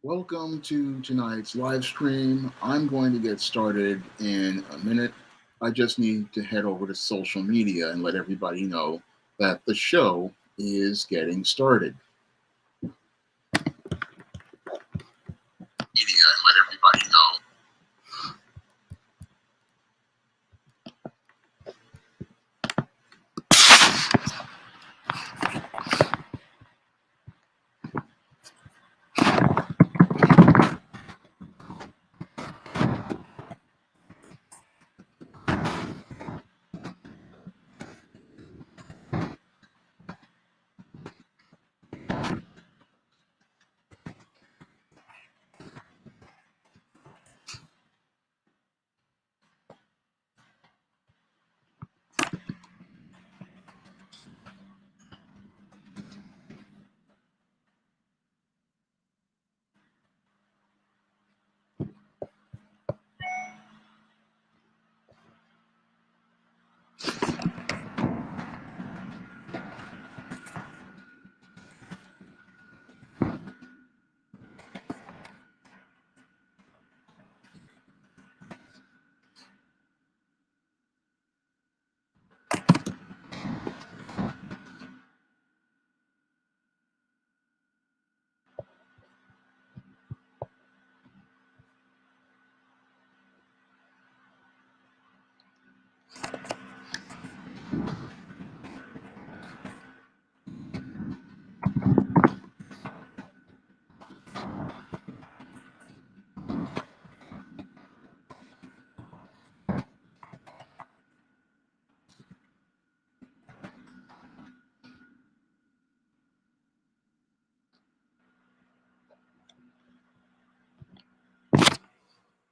Welcome to tonight's live stream. I'm going to get started in a minute. I just need to head over to social media and let everybody know that the show is getting started. Media and let everybody know.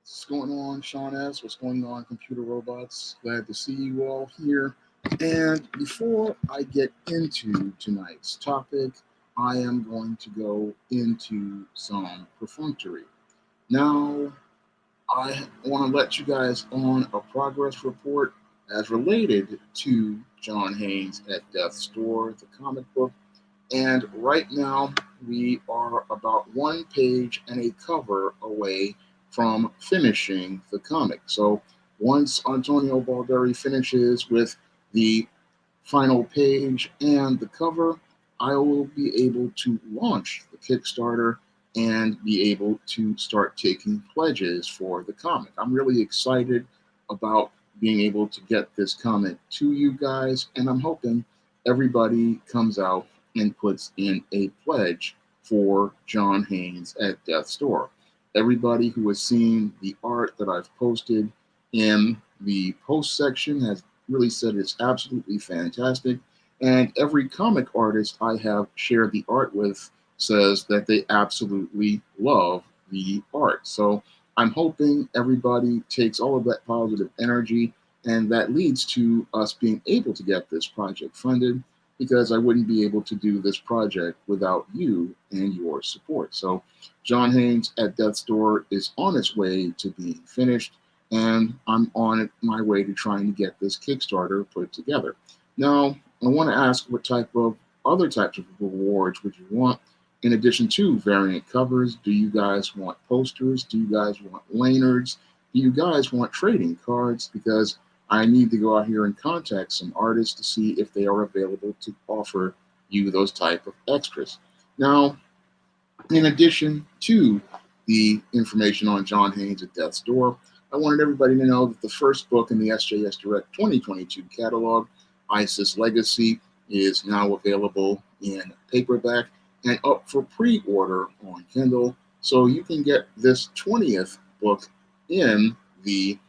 What's going on, Sean S? What's going on, computer robots? Glad to see you all here. And before I get into tonight's topic, I am going to go into some perfunctory. Now, I want to let you guys on a progress report as related to John Haynes at Death's Door, the comic book. And right now, we are about one page and a cover away from finishing the comic. So once Antonio Balderi finishes with the final page and the cover, I will be able to launch the Kickstarter and be able to start taking pledges for the comic. I'm really excited about being able to get this comic to you guys, and I'm hoping everybody comes out and puts in a pledge for John Haynes at Death's Door. Everybody who has seen the art that I've posted in the post section has really said it's absolutely fantastic. And every comic artist I have shared the art with says that they absolutely love the art. So I'm hoping everybody takes all of that positive energy, and that leads to us being able to get this project funded, because I wouldn't be able to do this project without you and your support. So John Haynes at Death's Door is on its way to being finished, and I'm on my way to trying to get this Kickstarter put together. Now, I want to ask, what type of other types of rewards would you want in addition to variant covers? Do you guys want posters? Do you guys want lanyards? Do you guys want trading cards? Because I need to go out here and contact some artists to see if they are available to offer you those type of extras. Now, in addition to the information on John Haynes at Death's Door, I wanted everybody to know that the first book in the SJS Direct 2022 catalog, ISIS Legacy, is now available in paperback and up for pre-order on Kindle. So you can get this 20th book in the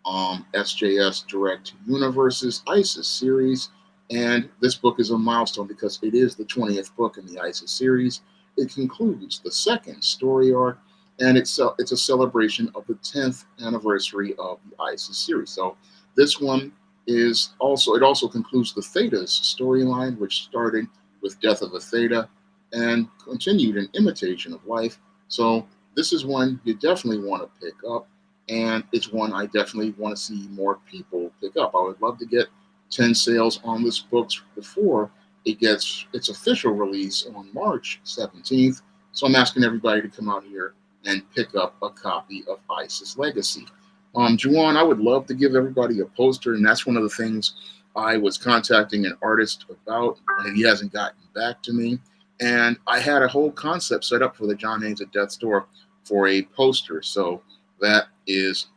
SJS Direct Universes ISIS series. And this book is a milestone because it is the 20th book in the ISIS series. It concludes the second story arc, and it's a celebration of the 10th anniversary of the ISIS series. So this one is also, it also concludes the Thetas storyline, which started with Death of a Theta and continued in Imitation of Life. So this is one you definitely want to pick up, and it's one I definitely want to see more people pick up. I would love to get 10 sales on this book before it gets its official release on March 17th. So I'm asking everybody to come out here and pick up a copy of Isis Legacy. Juwan, I would love to give everybody a poster, and that's one of the things I was contacting an artist about, and he hasn't gotten back to me. And I had a whole concept set up for the John Haynes at Death's Door for a poster. So that is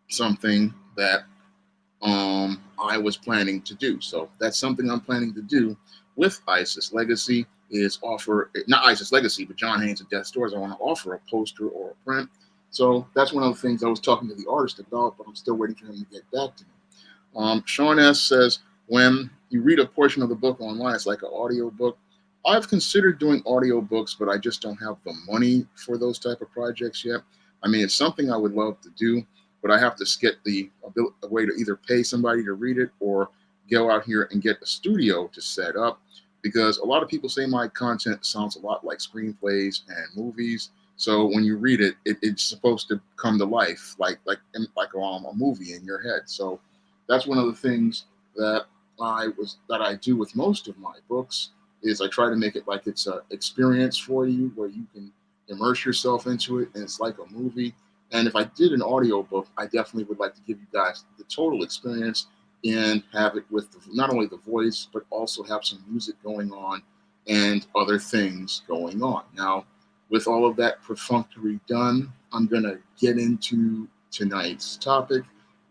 something that I was planning to do. So that's something I'm planning to do with Isis Legacy is offer, not Isis Legacy, but John Haynes at Death's Doors. I want to offer a poster or a print. So that's one of the things I was talking to the artist about, but I'm still waiting for him to get back to me. Sean S. says, when you read a portion of the book online, it's like an audio book. I've considered doing audiobooks, but I just don't have the money for those type of projects yet. I mean, it's something I would love to do, but I have to get a way to either pay somebody to read it or go out here and get a studio to set up, because a lot of people say my content sounds a lot like screenplays and movies. So when you read it, it's supposed to come to life like a movie in your head. So that's one of the things that I do with most of my books is I try to make it like it's an experience for you where you can immerse yourself into it, and it's like a movie. And if I did an audiobook, I definitely would like to give you guys the total experience and have it with not only the voice, but also have some music going on and other things going on. Now, with all of that perfunctory done, I'm going to get into tonight's topic.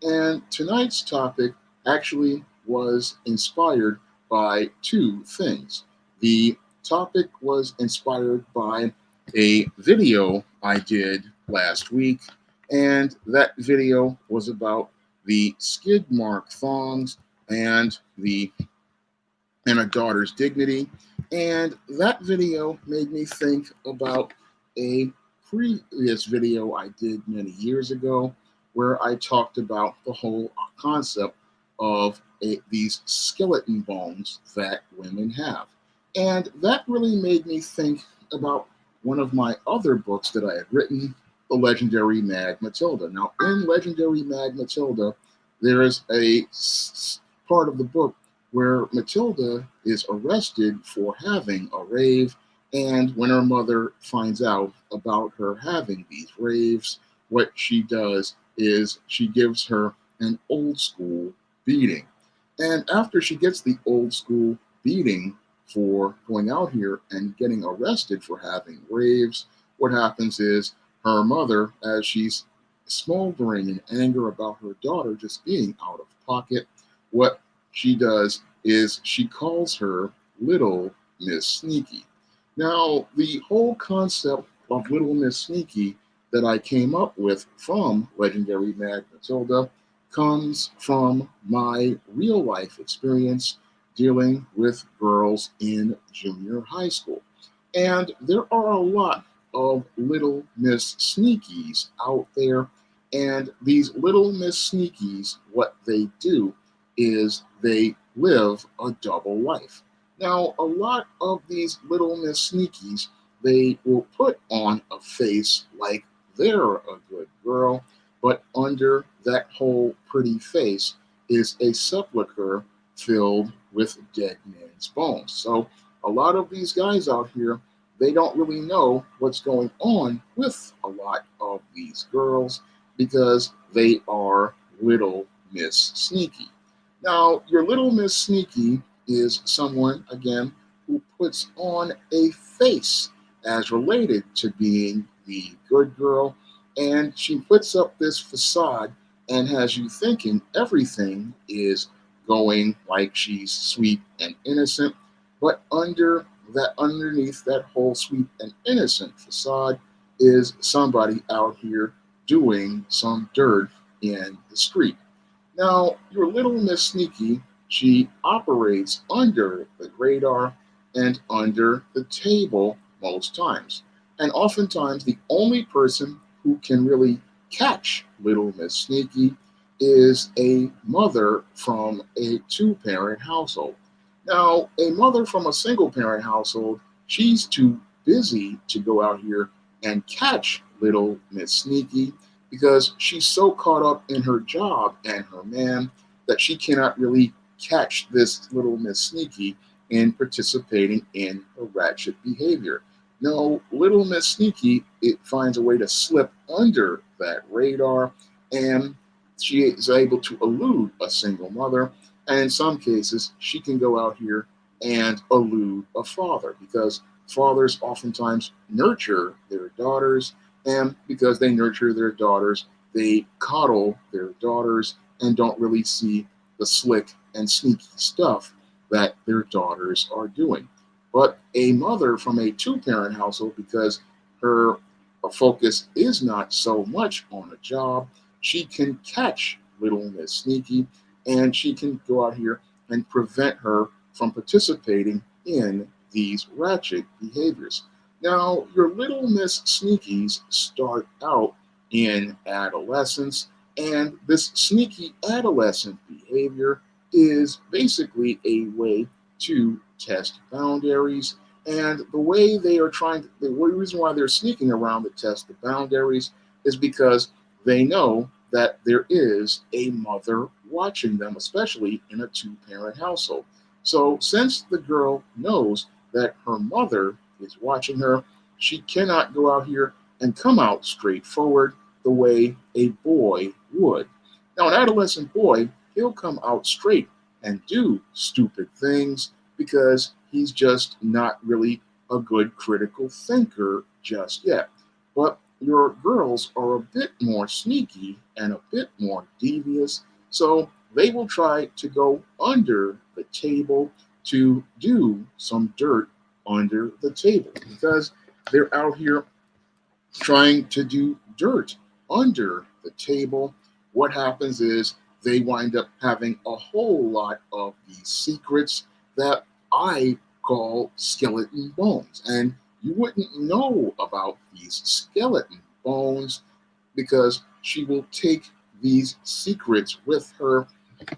And tonight's topic actually was inspired by two things. The topic was inspired by a video I did last week, and that video was about the skid mark thongs and a daughter's dignity. And that video made me think about a previous video I did many years ago where I talked about the whole concept of these skeleton bones that women have. And that really made me think about one of my other books that I had written, The Legendary Mag Matilda. Now, in Legendary Mag Matilda, there is a part of the book where Matilda is arrested for having a rave, and when her mother finds out about her having these raves, what she does is she gives her an old school beating. And after she gets the old school beating for going out here and getting arrested for having raves, what happens is her mother, as she's smoldering in anger about her daughter just being out of pocket, what she does is she calls her Little Miss Sneaky. Now, the whole concept of Little Miss Sneaky that I came up with from Legendary Mag Matilda comes from my real life experience dealing with girls in junior high school. And there are a lot of Little Miss Sneakies out there. And these Little Miss Sneakies, what they do is they live a double life. Now, a lot of these Little Miss Sneakies, they will put on a face like they're a good girl, but under that whole pretty face is a sepulcher filled with dead men's bones. So a lot of these guys out here, they don't really know what's going on with a lot of these girls because they are Little Miss Sneaky. Now, your Little Miss Sneaky is someone, again, who puts on a face as related to being the good girl, and she puts up this facade and has you thinking everything is going like she's sweet and innocent, but underneath that whole sweet and innocent facade is somebody out here doing some dirt in the street. Now, your Little Miss Sneaky, she operates under the radar and under the table most times. And oftentimes, the only person who can really catch Little Miss Sneaky is a mother from a two-parent household. Now, a mother from a single-parent household, she's too busy to go out here and catch Little Miss Sneaky because she's so caught up in her job and her man that she cannot really catch this Little Miss Sneaky in participating in her ratchet behavior. No, Little Miss Sneaky, it finds a way to slip under that radar, and she is able to elude a single mother. And in some cases, she can go out here and elude a father because fathers oftentimes nurture their daughters, and because they nurture their daughters, they coddle their daughters and don't really see the slick and sneaky stuff that their daughters are doing. But a mother from a two-parent household, because her focus is not so much on a job, she can catch Little Miss Sneaky and she can go out here and prevent her from participating in these ratchet behaviors. Now, your Little Miss Sneakies start out in adolescence, and this sneaky adolescent behavior is basically a way to test boundaries. And the way they are trying, the reason why they're sneaking around to test the boundaries is because they know that there is a mother watching them, especially in a two-parent household. So since the girl knows that her mother is watching her, she cannot go out here and come out straightforward the way a boy would. Now, an adolescent boy, he'll come out straight and do stupid things because he's just not really a good critical thinker just yet. But your girls are a bit more sneaky and a bit more devious, so they will try to go under the table to do some dirt under the table because they're out here trying to do dirt under the table. What happens is they wind up having a whole lot of these secrets that I call skeleton bones. And you wouldn't know about these skeleton bones because she will take these secrets with her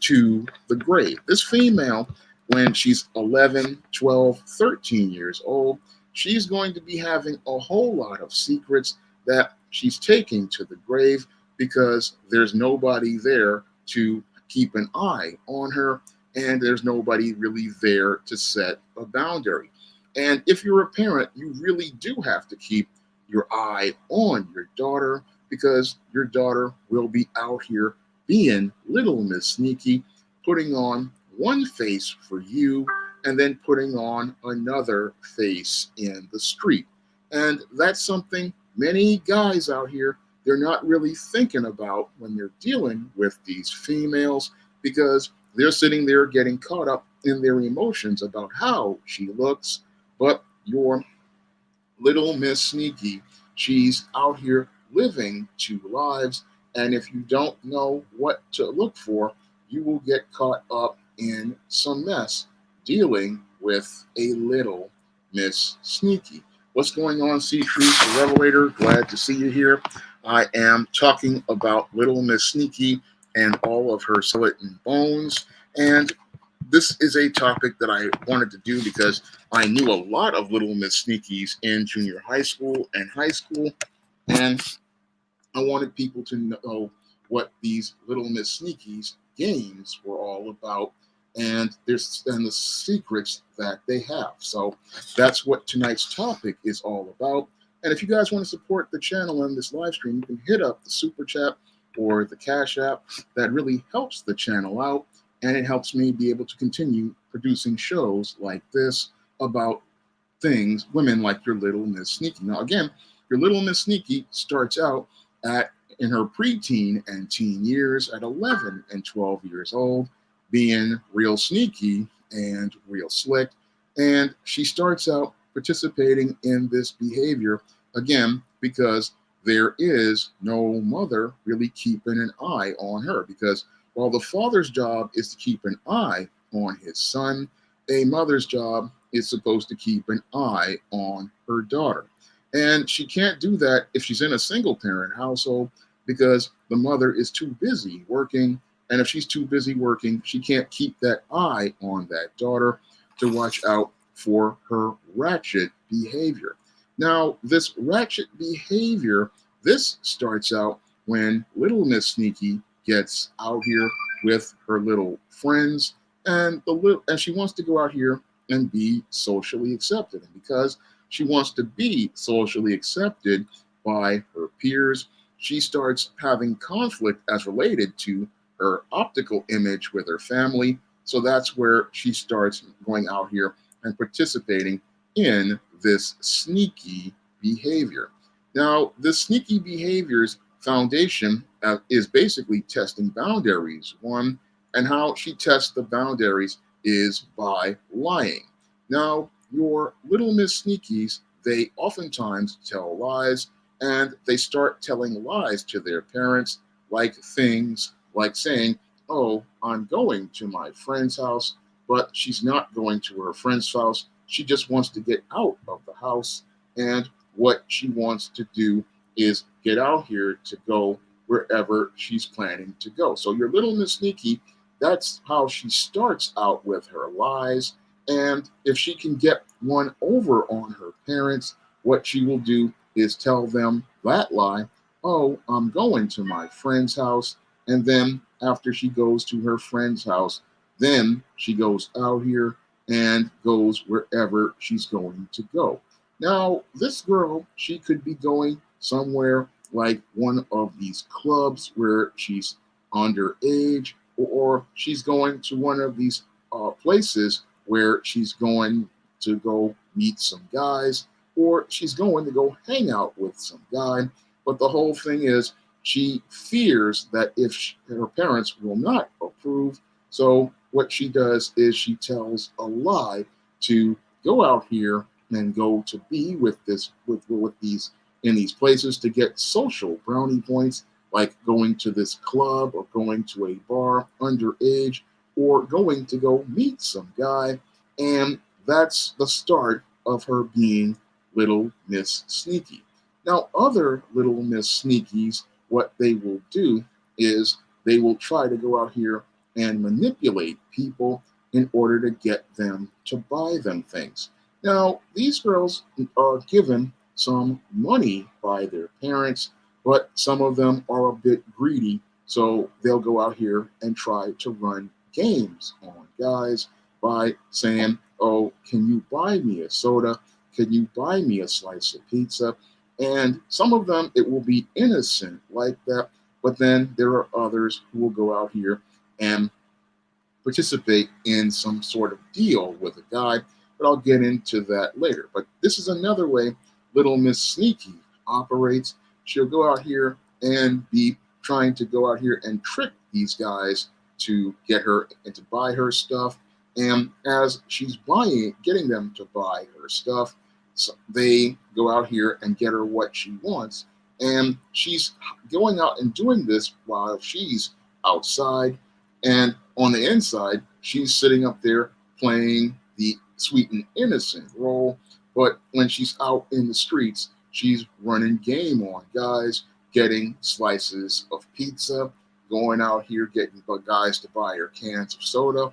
to the grave. This female, when she's 11, 12, 13 years old, she's going to be having a whole lot of secrets that she's taking to the grave because there's nobody there to keep an eye on her, and there's nobody really there to set a boundary. And if you're a parent, you really do have to keep your eye on your daughter because your daughter will be out here being Little Miss Sneaky, putting on one face for you and then putting on another face in the street. And that's something many guys out here, they're not really thinking about when they're dealing with these females because they're sitting there getting caught up in their emotions about how she looks. But your Little Miss Sneaky, she's out here living two lives. And if you don't know what to look for, you will get caught up in some mess dealing with a Little Miss Sneaky. What's going on, Sea Truth the Revelator? Glad to see you here. I am talking about Little Miss Sneaky and all of her skeleton bones. And this is a topic that I wanted to do because I knew a lot of Little Miss Sneakies in junior high school and high school. And I wanted people to know what these Little Miss Sneakies games were all about and the secrets that they have. So that's what tonight's topic is all about. And if you guys want to support the channel and this live stream, you can hit up the super chat or the Cash App. That really helps the channel out, and it helps me be able to continue producing shows like this about things, women like your Little Miss Sneaky. Now, again, your Little Miss Sneaky starts out in her preteen and teen years at 11 and 12 years old, being real sneaky and real slick. And she starts out participating in this behavior, again, because there is no mother really keeping an eye on her. Because while the father's job is to keep an eye on his son, a mother's job is supposed to keep an eye on her daughter. And she can't do that if she's in a single parent household because the mother is too busy working. And if she's too busy working, she can't keep that eye on that daughter to watch out for her ratchet behavior. Now, this ratchet behavior, this starts out when Little Miss Sneaky gets out here with her little friends, and she wants to go out here and be socially accepted. And because she wants to be socially accepted by her peers. She starts having conflict as related to her optical image with her family. So that's where she starts going out here and participating in this sneaky behavior. Now, this sneaky behavior's foundation is basically testing boundaries. One, and how she tests the boundaries is by lying. Now, your little Miss Sneakies, they oftentimes tell lies, and they start telling lies to their parents, like things like saying, "Oh, I'm going to my friend's house," but she's not going to her friend's house. She just wants to get out of the house, and what she wants to do is get out here to go wherever she's planning to go. So your little Miss Sneaky, that's how she starts out with her lies. And if she can get one over on her parents, what she will do is tell them that lie. "Oh, I'm going to my friend's house." And then after she goes to her friend's house, then she goes out here and goes wherever she's going to go. Now, this girl, she could be going somewhere like one of these clubs where she's underage, or she's going to one of these places where she's going to go meet some guys, or she's going to go hang out with some guy. But the whole thing is, she fears that if her parents will not approve, so what she does is she tells a lie to go out here and go to be with this with these in these places to get social brownie points, like going to this club or going to a bar underage, or going to go meet some guy. And that's the start of her being Little Miss Sneaky. Now, other Little Miss Sneakies, what they will do is they will try to go out here and manipulate people in order to get them to buy them things. Now, these girls are given some money by their parents, but some of them are a bit greedy, so they'll go out here and try to run games on guys by saying, "Oh, can you buy me a soda? Can you buy me a slice of pizza?" And some of them, it will be innocent like that, but then there are others who will go out here and participate in some sort of deal with a guy, but I'll get into that later. But this is another way Little Miss Sneaky operates. She'll go out here and be trying to go out here and trick these guys to get her and to buy her stuff. And as she's getting them to buy her stuff, so they go out here and get her what she wants. And she's going out and doing this while she's outside. And on the inside, she's sitting up there playing the sweet and innocent role. But when she's out in the streets, she's running game on guys, getting slices of pizza, going out here getting guys to buy her cans of soda,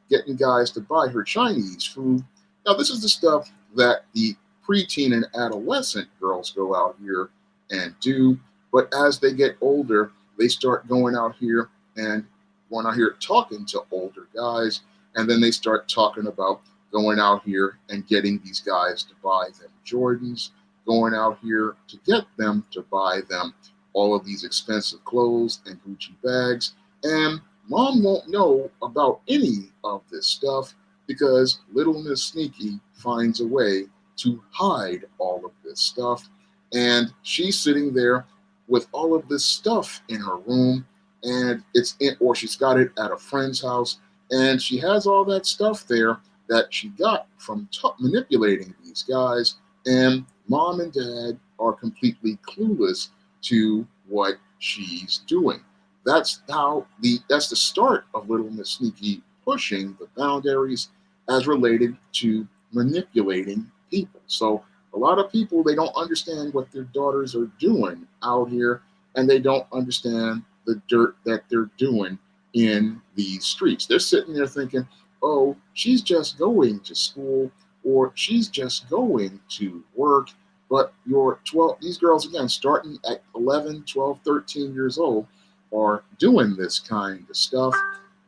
getting guys to buy her Chinese food. Now, this is the stuff that the preteen and adolescent girls go out here and do. But as they get older, they start going out here and going out here talking to older guys, and then they start talking about going out here and getting these guys to buy them Jordans, going out here to get them to buy them all of these expensive clothes and Gucci bags. And mom won't know about any of this stuff because Little Miss Sneaky finds a way to hide all of this stuff. And she's sitting there with all of this stuff in her room, and or she's got it at a friend's house, and she has all that stuff there that she got from manipulating these guys. And mom and dad are completely clueless to what she's doing. That's the start of Little Miss Sneaky pushing the boundaries as related to manipulating people. So a lot of people, they don't understand what their daughters are doing out here, and they don't understand the dirt that they're doing in these streets. They're sitting there thinking, "Oh, she's just going to school, or she's just going to work." But these girls, again, starting at 11, 12, 13 years old, are doing this kind of stuff.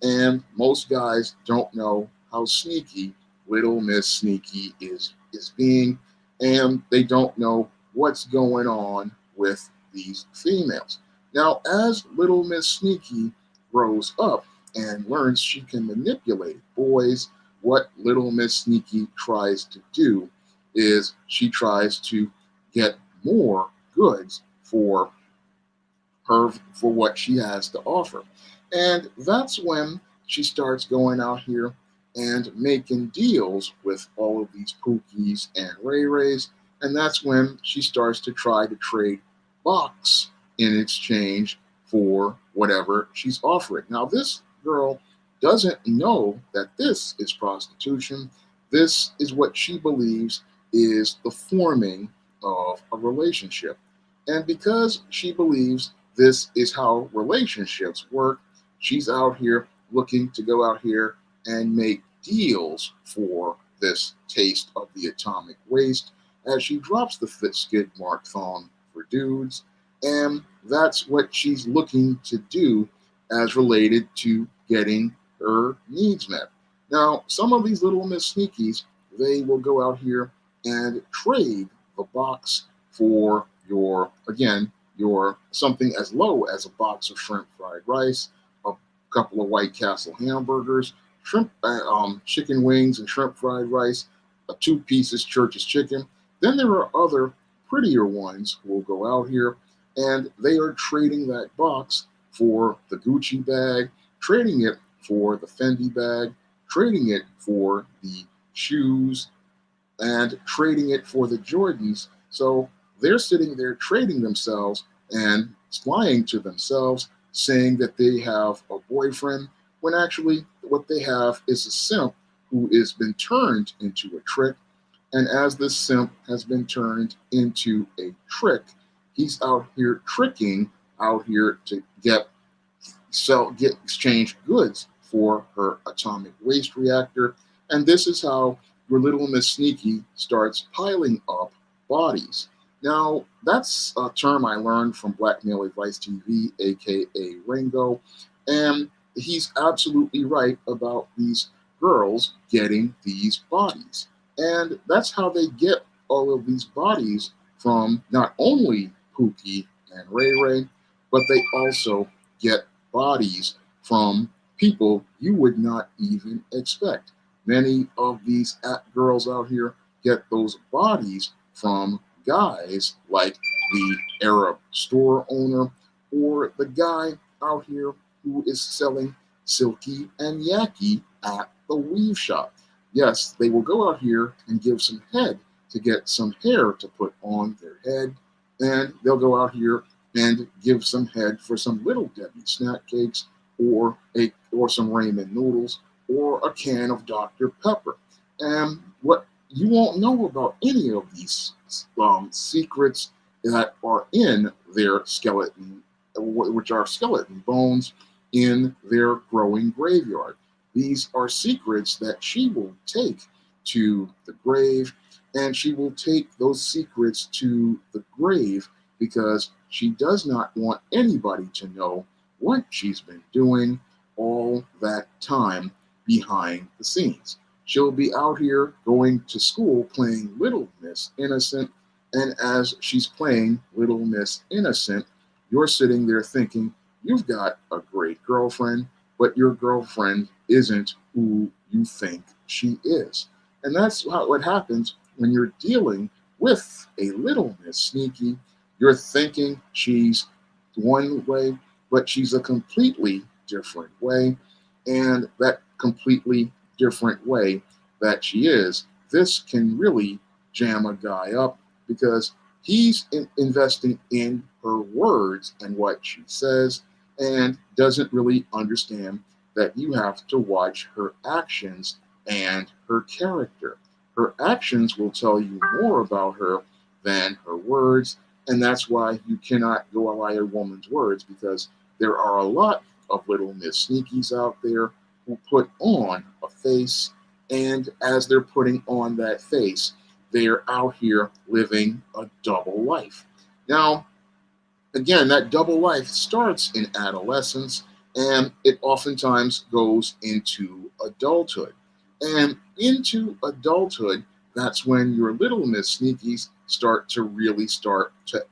And most guys don't know how sneaky Little Miss Sneaky is being. and they don't know what's going on with these females. Now, as little Miss Sneaky grows up and learns she can manipulate boys, what little Miss Sneaky tries to do is she tries to get more goods her for what she has to offer. And that's when she starts going out here and making deals with all of these Pookies and Ray Rays. And that's when she starts to try to trade box in exchange for whatever she's offering. Now, this girl doesn't know that this is prostitution. This is what she believes is the forming of a relationship. And because she believes this is how relationships work, she's out here looking to go out here and make deals for this taste of the atomic waste as she drops the fit skid mark thong for dudes. And that's what she's looking to do as related to getting her needs met. Now, some of these little Miss Sneakies, they will go out here and trade the box for your something as low as a box of shrimp fried rice, a couple of White Castle hamburgers, chicken wings and shrimp fried rice, a 2 pieces Church's chicken. Then there are other prettier ones who will go out here and they are trading that box for the Gucci bag, trading it for the Fendi bag, trading it for the shoes, and trading it for the Jordans. So they're sitting there trading themselves and lying to themselves, saying that they have a boyfriend, when actually what they have is a simp who has been turned into a trick. And as this simp has been turned into a trick, he's out here tricking, out here to get exchange goods for her atomic waste reactor. And this is how your little Miss Sneaky starts piling up bodies. Now, that's a term I learned from Blackmail Advice TV, aka Ringo, and he's absolutely right about these girls getting these bodies. And that's how they get all of these bodies from not only Pookie and Ray Ray, but they also get bodies from people you would not even expect. Many of these girls out here get those bodies from guys like the Arab store owner or the guy out here who is selling silky and yaki at the weave shop. Yes, they will go out here and give some head to get some hair to put on their head, and they'll go out here and give some head for some Little Debbie snack cakes or some ramen noodles or a can of Dr. Pepper. And what you won't know about any of these secrets that are in their skeleton, which are skeleton bones in their growing graveyard. These are secrets that she will take to the grave, and she will take those secrets to the grave because she does not want anybody to know what she's been doing all that time behind the scenes. She'll be out here going to school playing Little Miss Innocent, and as she's playing Little Miss Innocent, you're sitting there thinking, you've got a great girlfriend, but your girlfriend isn't who you think she is. And that's what happens when you're dealing with a Little Miss Sneaky. You're thinking she's one way, but she's a completely different way. And that completely different way that she is, this can really jam a guy up because he's investing in her words and what she says and doesn't really understand that you have to watch her actions and her character. Her actions will tell you more about her than her words, and that's why you cannot go by a woman's words, because there are a lot of Little Miss Sneakies out there who put on a face, and as they're putting on that face, they're out here living a double life. Now, again, that double life starts in adolescence, and it oftentimes goes into adulthood. And into adulthood, that's when your little Miss Sneakies start to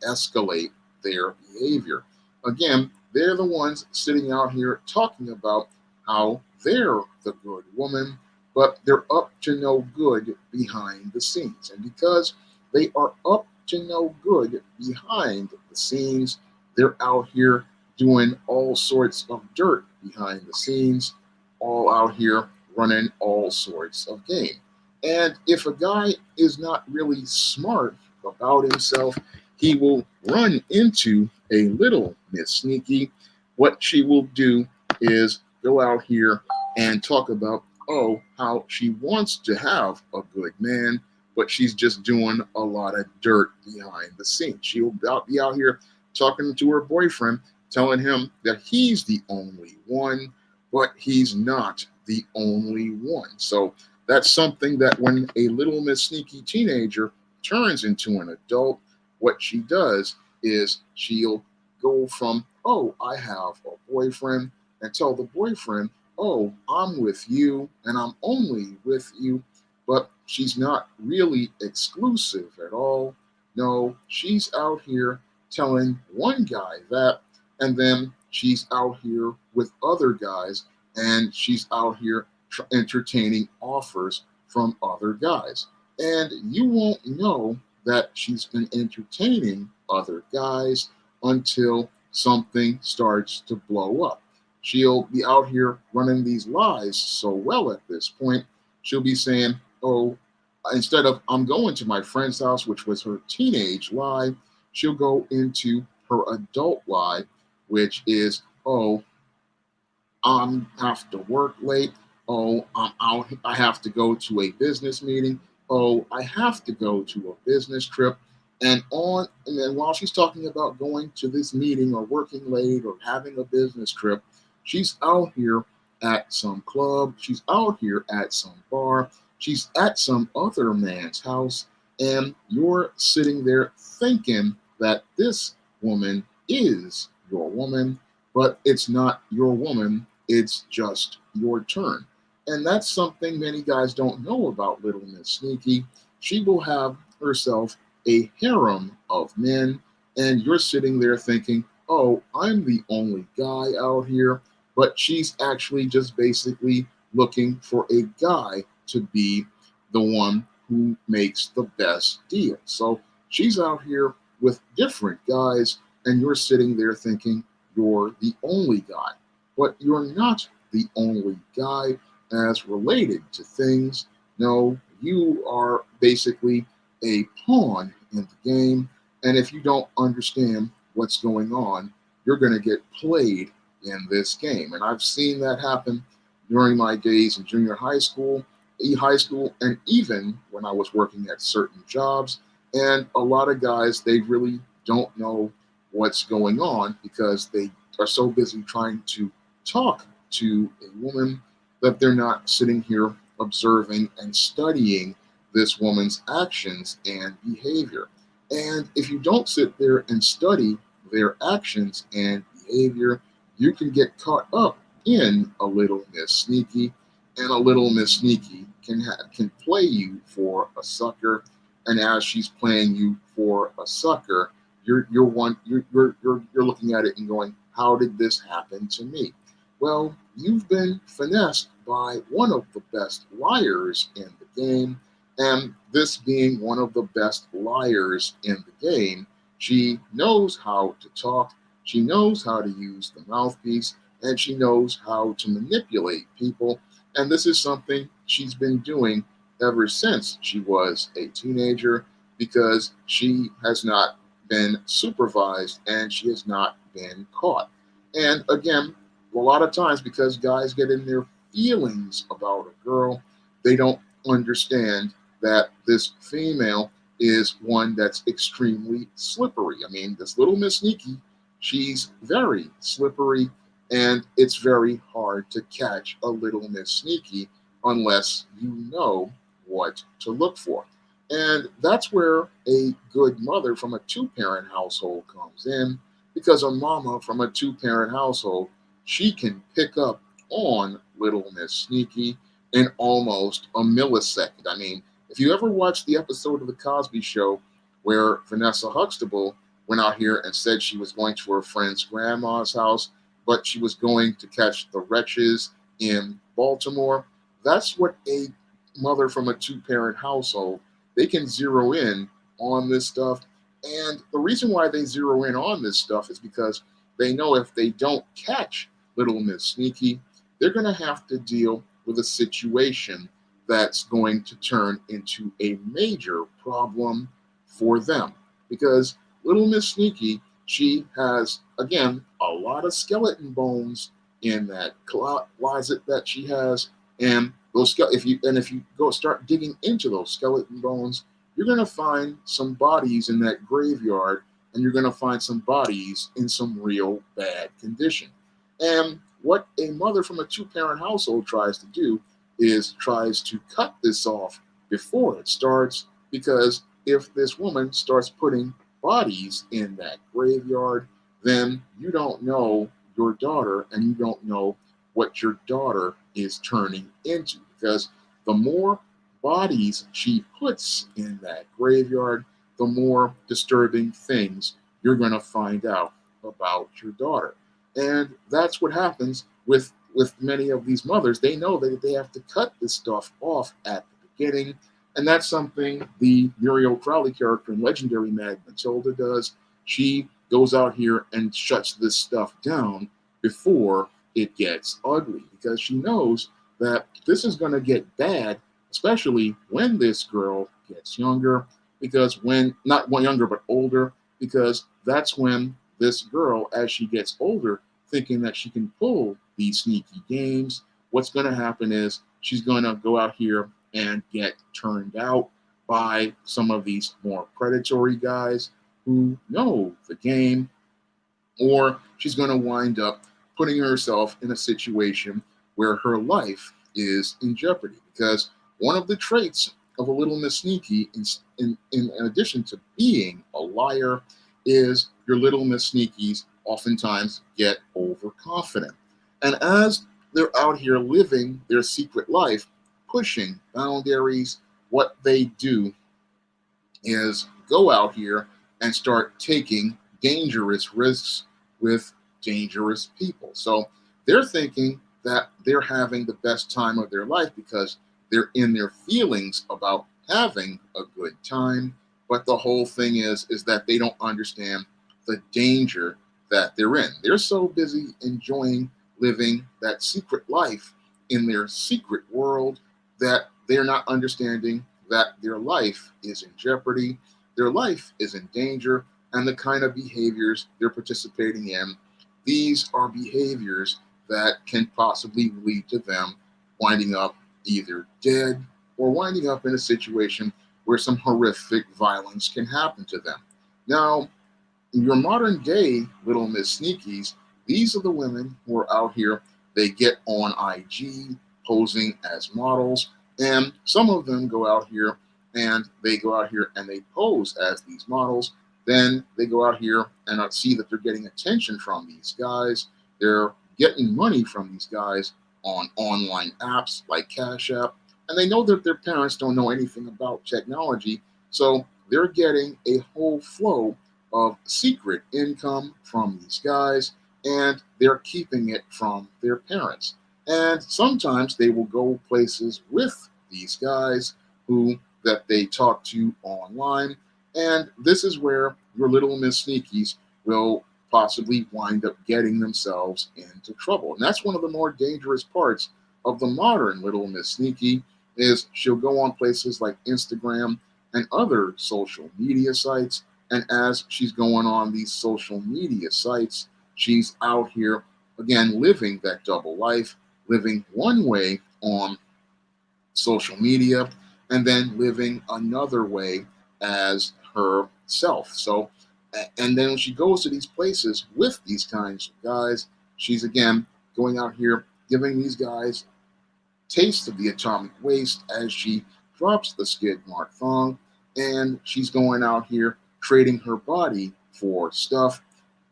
escalate their behavior. Again, they're the ones sitting out here talking about how they're the good woman, but they're up to no good behind the scenes. And because they are up to no good behind the scenes, they're out here doing all sorts of dirt behind the scenes, all out here running all sorts of game. And if a guy is not really smart about himself, he will run into a little Miss Sneaky. What she will do is go out here and talk about, oh, how she wants to have a good man, but she's just doing a lot of dirt behind the scenes. She'll be out here talking to her boyfriend, telling him that he's the only one, but he's not the only one. So that's something that when a little Miss Sneaky teenager turns into an adult, what she does is she'll go from, oh, I have a boyfriend, and tell the boyfriend, oh, I'm with you and I'm only with you, but she's not really exclusive at all. No, she's out here telling one guy that, and then she's out here with other guys, and she's out here entertaining offers from other guys. And you won't know that she's been entertaining other guys until something starts to blow up. She'll be out here running these lies so well at this point, she'll be saying, oh, instead of I'm going to my friend's house, which was her teenage lie, she'll go into her adult lie, which is, oh, I have to work late. Oh, I'm out. I have to go to a business meeting. Oh, I have to go to a business trip. And then while she's talking about going to this meeting or working late or having a business trip, she's out here at some club. She's out here at some bar. She's at some other man's house. And you're sitting there thinking that this woman is your woman, but it's not your woman. It's just your turn. And that's something many guys don't know about Little Miss Sneaky. She will have herself a harem of men, and you're sitting there thinking, oh, I'm the only guy out here, but she's actually just basically looking for a guy to be the one who makes the best deal. So she's out here with different guys, and you're sitting there thinking you're the only guy. But you're not the only guy as related to things. No, you are basically a pawn in the game. And if you don't understand what's going on, you're going to get played in this game. And I've seen that happen during my days in junior high school, and even when I was working at certain jobs. And a lot of guys, they really don't know what's going on because they are so busy trying to talk to a woman that they're not sitting here observing and studying this woman's actions and behavior. And if you don't sit there and study their actions and behavior, you can get caught up in a Little Miss Sneaky, and a Little Miss Sneaky can play you for a sucker. And as she's playing you for a sucker, you're looking at it and going, how did this happen to me? Well, you've been finessed by one of the best liars in the game, and this being one of the best liars in the game, she knows how to talk, she knows how to use the mouthpiece, and she knows how to manipulate people. And this is something she's been doing ever since she was a teenager because she has not been supervised and she has not been caught. And again, a lot of times because guys get in their feelings about a girl, they don't understand that this female is one that's extremely slippery. I mean, this Little Miss Sneaky, she's very slippery, and it's very hard to catch a Little Miss Sneaky unless you know what to look for. And that's where a good mother from a two-parent household comes in, because a mama from a two-parent household, she can pick up on Little Miss Sneaky in almost a millisecond. I mean, If you ever watched the episode of The Cosby Show where Vanessa Huxtable went out here and said she was going to her friend's grandma's house, but she was going to catch the wretches in Baltimore, that's what a mother from a two-parent household, they can zero in on this stuff. And the reason why they zero in on this stuff is because they know if they don't catch Little Miss Sneaky, they're going to have to deal with a situation that's going to turn into a major problem for them. Because Little Miss Sneaky, she has, again, a lot of skeleton bones in that closet that she has. And if you go start digging into those skeleton bones, you're going to find some bodies in that graveyard, and you're going to find some bodies in some real bad condition. And what a mother from a two-parent household tries to do is tries to cut this off before it starts, because if this woman starts putting bodies in that graveyard, then you don't know your daughter, and you don't know what your daughter is turning into, because the more bodies she puts in that graveyard, the more disturbing things you're going to find out about your daughter. And that's what happens with many of these mothers. They know that they have to cut this stuff off at the beginning. And that's something the Muriel Crowley character in Legendary Mad Matilda does. She goes out here and shuts this stuff down before it gets ugly, because she knows that this is going to get bad, especially when this girl gets younger, because when, not younger, but older, because that's when this girl, as she gets older, thinking that she can pull these sneaky games, what's going to happen is she's going to go out here and get turned out by some of these more predatory guys who know the game, or she's going to wind up putting herself in a situation where her life is in jeopardy. Because one of the traits of a Little Miss Sneaky, in addition to being a liar, is your Little Miss Sneakies oftentimes get overconfident. And as they're out here living their secret life, pushing boundaries, what they do is go out here and start taking dangerous risks with dangerous people. So they're thinking that they're having the best time of their life because they're in their feelings about having a good time. But the whole thing is that they don't understand the danger that they're in. They're so busy enjoying living that secret life in their secret world that they're not understanding that their life is in jeopardy, their life is in danger, and the kind of behaviors they're participating in, these are behaviors that can possibly lead to them winding up either dead or winding up in a situation where some horrific violence can happen to them. Now, your modern day Little Miss Sneakies, these are the women who are out here. They get on IG posing as models, and some of them go out here and they pose as these models. Then they go out here and see that they're getting attention from these guys. They're getting money from these guys on online apps like Cash App, and they know that their parents don't know anything about technology, so they're getting a whole flow of secret income from these guys, and they're keeping it from their parents. And sometimes they will go places with these guys that they talk to online, and this is where your Little Miss Sneakies will possibly wind up getting themselves into trouble. And that's one of the more dangerous parts of the modern Little Miss Sneaky, is she'll go on places like Instagram and other social media sites. And as she's going on these social media sites, she's out here, again, living that double life, living one way on social media and then living another way as herself. So, and then when she goes to these places with these kinds of guys, she's again going out here giving these guys taste of the atomic waste as she drops the skid mark thong, and she's going out here trading her body for stuff,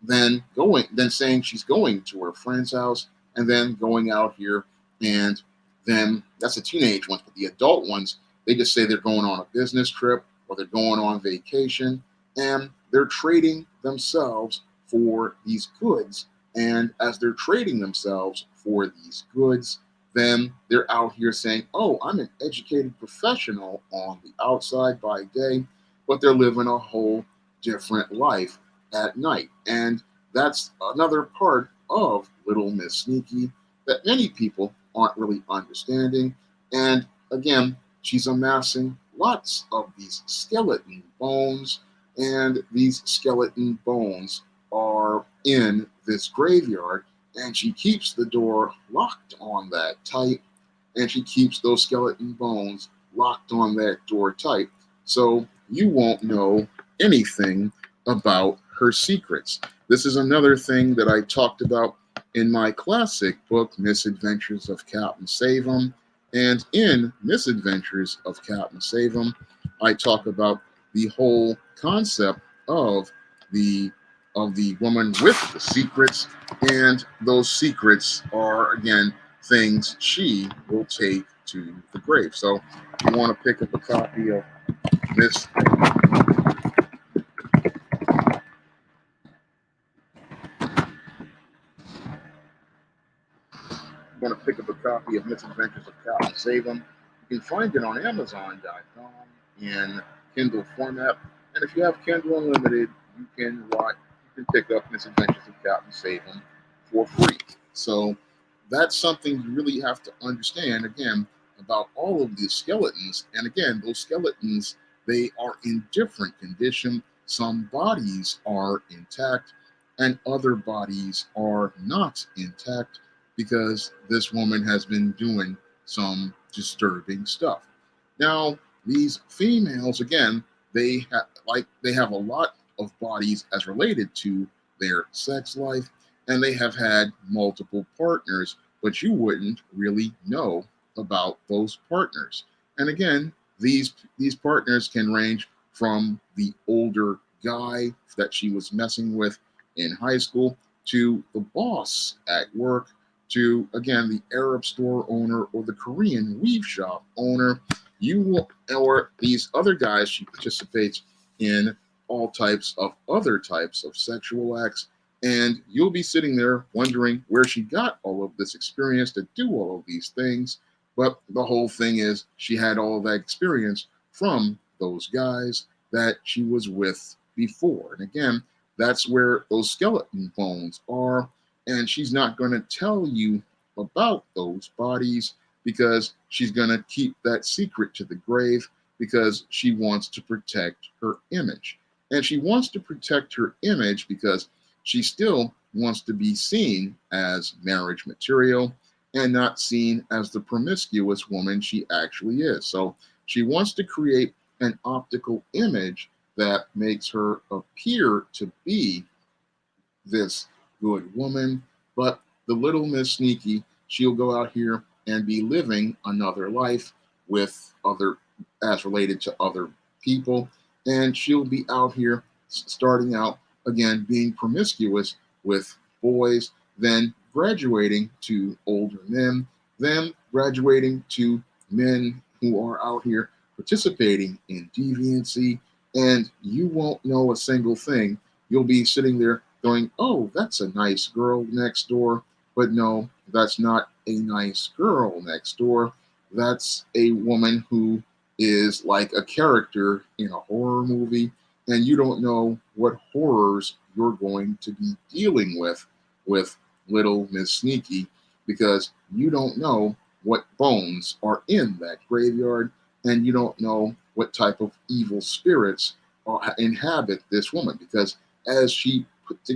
then saying she's going to her friend's house, and then going out here, and then that's the teenage ones, but the adult ones, They just say they're going on a business trip or they're going on vacation, and they're trading themselves for these goods. And as they're trading themselves for these goods, then they're out here saying, oh, I'm an educated professional on the outside by day, but they're living a whole different life at night. And that's another part of Little Miss Sneaky that many people aren't really understanding. And again, she's amassing lots of these skeleton bones, and these skeleton bones are in this graveyard, and she keeps the door locked on that tight, and she keeps those skeleton bones locked on that door tight, so you won't know anything about her secrets. This is another thing that I talked about in my classic book, Misadventures of Captain Savum. And in Misadventures of Captain Savum, I talk about the whole concept of the woman with the secrets, and those secrets are again things she will take to the grave. So if you want to pick up a copy of this, Misadventures of Captain Savum, you can find it on Amazon.com in Kindle format. And if you have Kindle Unlimited, you can pick up Misadventures of Captain Savum for free. So that's something you really have to understand again about all of these skeletons. And again, those skeletons, they are in different condition. Some bodies are intact and other bodies are not intact because this woman has been doing some disturbing stuff. Now, these females, again, they have a lot of bodies as related to their sex life, and they have had multiple partners, but you wouldn't really know about those partners. And again, these partners can range from the older guy that she was messing with in high school to the boss at work to again the Arab store owner or the Korean weave shop owner. You will, or these other guys, she participates in all types of other types of sexual acts, and you'll be sitting there wondering where she got all of this experience to do all of these things. But the whole thing is she had all of that experience from those guys that she was with before. And again, that's where those skeleton bones are. And she's not going to tell you about those bodies because she's going to keep that secret to the grave because she wants to protect her image. And she wants to protect her image because she still wants to be seen as marriage material and not seen as the promiscuous woman she actually is. So she wants to create an optical image that makes her appear to be this good woman. But the Little Miss Sneaky, she'll go out here and be living another life with other, as related to other people. And she'll be out here starting out again being promiscuous with boys, then graduating to older men, then graduating to men who are out here participating in deviancy, and you won't know a single thing. You'll be sitting there going, oh, that's a nice girl next door. But no, that's not a nice girl next door. That's a woman who is like a character in a horror movie, and you don't know what horrors you're going to be dealing with Little Miss Sneaky because you don't know what bones are in that graveyard, and you don't know what type of evil spirits inhabit this woman because as she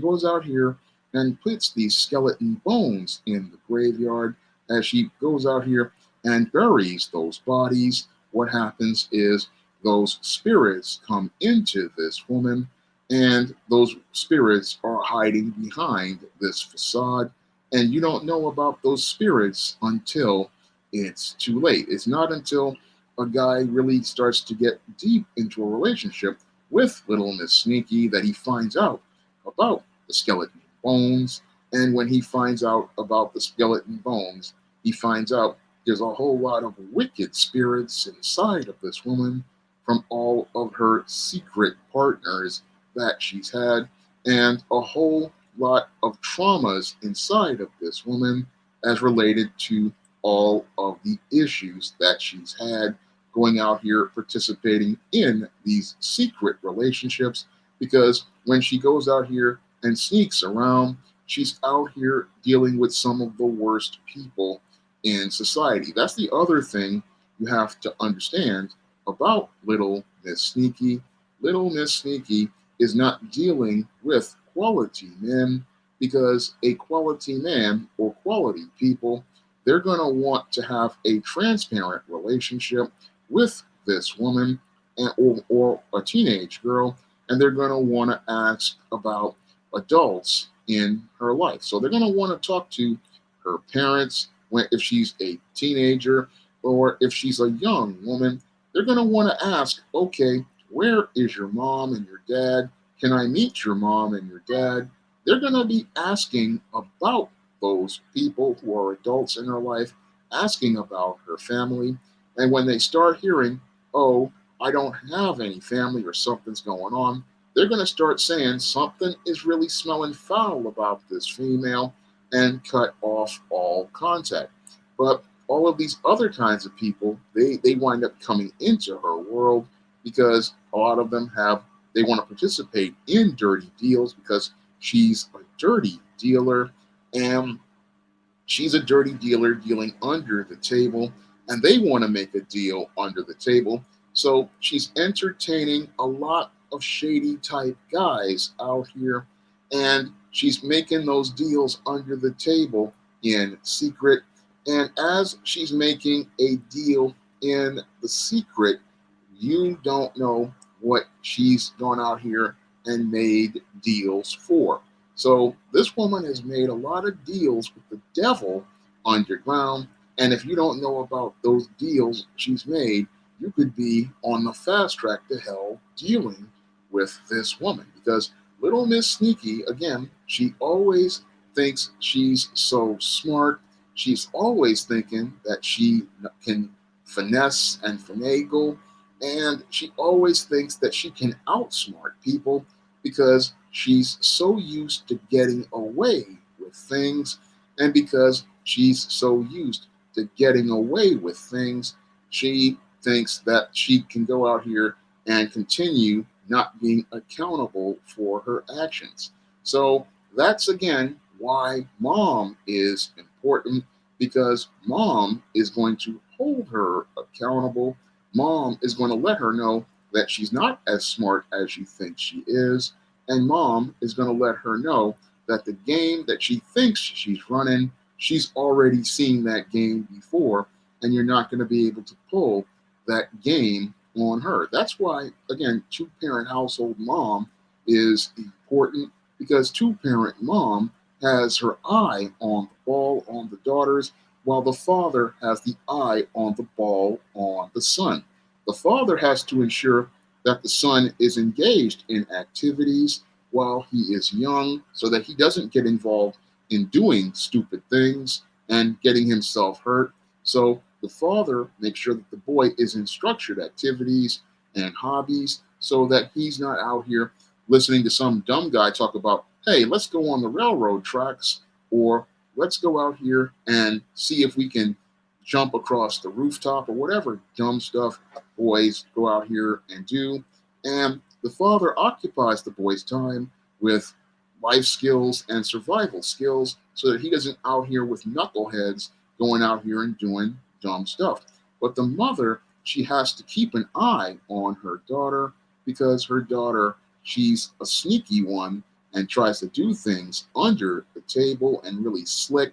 goes out here and puts these skeleton bones in the graveyard, as she goes out here and buries those bodies, what happens is those spirits come into this woman, and those spirits are hiding behind this facade, and you don't know about those spirits until it's too late. It's not until a guy really starts to get deep into a relationship with Little Miss Sneaky that he finds out about the skeleton bones. And when he finds out about the skeleton bones, he finds out there's a whole lot of wicked spirits inside of this woman from all of her secret partners that she's had, and a whole lot of traumas inside of this woman as related to all of the issues that she's had going out here participating in these secret relationships. Because when she goes out here and sneaks around, she's out here dealing with some of the worst people in society. That's the other thing you have to understand about Little Miss Sneaky. Little Miss Sneaky is not dealing with quality men, because a quality man or quality people, they're going to want to have a transparent relationship with this woman, or a teenage girl, and they're going to want to ask about adults in her life. So they're going to want to talk to her parents if she's a teenager, or if she's a young woman. They're going to want to ask, okay, where is your mom and your dad? Can I meet your mom and your dad? They're going to be asking about those people who are adults in her life, asking about her family. And when they start hearing, oh, I don't have any family or something's going on, they're going to start saying something is really smelling foul about this female, and cut off all contact. But all of these other kinds of people, they wind up coming into her world, because a lot of them they want to participate in dirty deals, because she's a dirty dealer, and she's a dirty dealer dealing under the table, and they want to make a deal under the table. So she's entertaining a lot of shady type guys out here, and she's making those deals under the table in secret. And as she's making a deal in the secret, you don't know what she's gone out here and made deals for. So this woman has made a lot of deals with the devil underground. And if you don't know about those deals she's made, you could be on the fast track to hell dealing with this woman. Because Little Miss Sneaky, again, she always thinks she's so smart. She's always thinking that she can finesse and finagle. And she always thinks that she can outsmart people, because she's so used to getting away with things. And because she's so used to getting away with things, she thinks that she can go out here and continue not being accountable for her actions. So that's again why mom is important, because mom is going to hold her accountable. Mom is going to let her know that she's not as smart as she thinks she is. And mom is going to let her know that the game that she thinks she's running, she's already seen that game before, and you're not going to be able to pull that game on her. That's why, again, two-parent household mom is important, because two-parent mom has her eye on the ball on the daughters, while the father has the eye on the ball on the son. The father has to ensure that the son is engaged in activities while he is young, so that he doesn't get involved in doing stupid things and getting himself hurt. So the father makes sure that the boy is in structured activities and hobbies, so that he's not out here listening to some dumb guy talk about, hey, let's go on the railroad tracks, or let's go out here and see if we can jump across the rooftop, or whatever dumb stuff boys go out here and do. And the father occupies the boy's time with life skills and survival skills, so that he doesn't out here with knuckleheads going out here and doing dumb stuff. But the mother, she has to keep an eye on her daughter, because her daughter, she's a sneaky one and tries to do things under the table and really slick.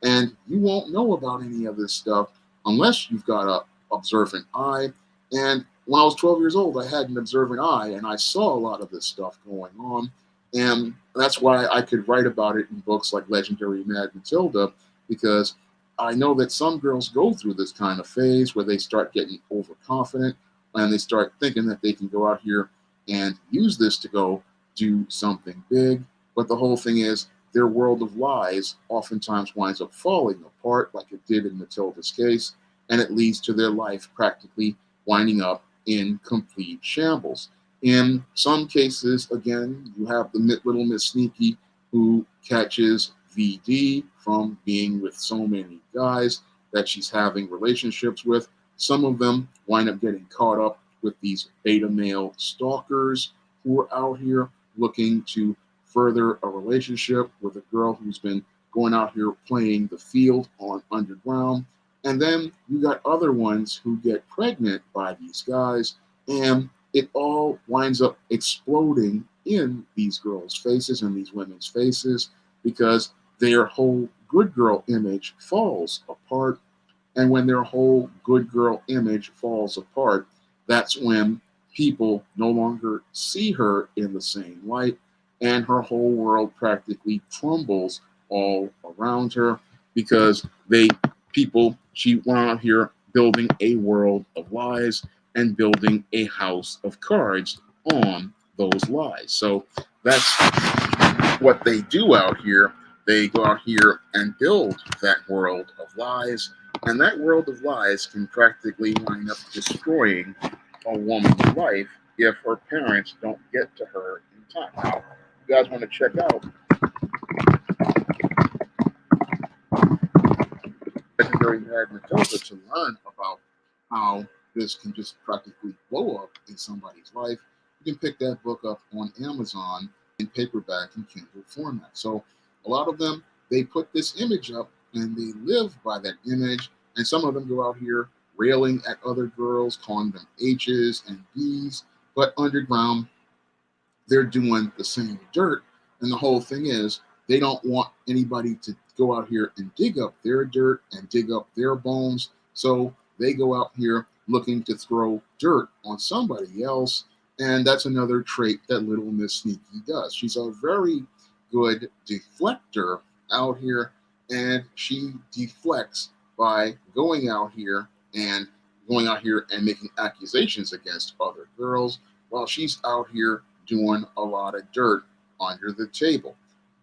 And you won't know about any of this stuff unless you've got an observant eye. And when I was 12 years old, I had an observant eye, and I saw a lot of this stuff going on. And that's why I could write about it in books like Legendary Mad Matilda, because I know that some girls go through this kind of phase where they start getting overconfident, and they start thinking that they can go out here and use this to go do something big. But the whole thing is, their world of lies oftentimes winds up falling apart, like it did in Matilda's case, and it leads to their life practically winding up in complete shambles. In some cases, again, you have the little Miss Sneaky who catches VD from being with so many guys that she's having relationships with. Some of them wind up getting caught up with these beta male stalkers who are out here looking to further a relationship with a girl who's been going out here playing the field on underground. And then you got other ones who get pregnant by these guys, and it all winds up exploding in these girls' faces and these women's faces because their whole good girl image falls apart. And when their whole good girl image falls apart, that's when people no longer see her in the same light, and her whole world practically crumbles all around her because she went out here building a world of lies and building a house of cards on those lies. So that's what they do out here. They go out here and build that world of lies, and that world of lies can practically wind up destroying a woman's life if her parents don't get to her in time. Now, if you guys want to check out Legendary Mad Matilda to learn about how this can just practically blow up in somebody's life, you can pick that book up on Amazon in paperback and Kindle format. So a lot of them, they put this image up and they live by that image. And some of them go out here railing at other girls, calling them H's and B's. But underground, they're doing the same dirt. And the whole thing is, they don't want anybody to go out here and dig up their dirt and dig up their bones. So they go out here looking to throw dirt on somebody else. And that's another trait that little Miss Sneaky does. She's a very good deflector out here, and she deflects by going out here and making accusations against other girls while she's out here doing a lot of dirt under the table.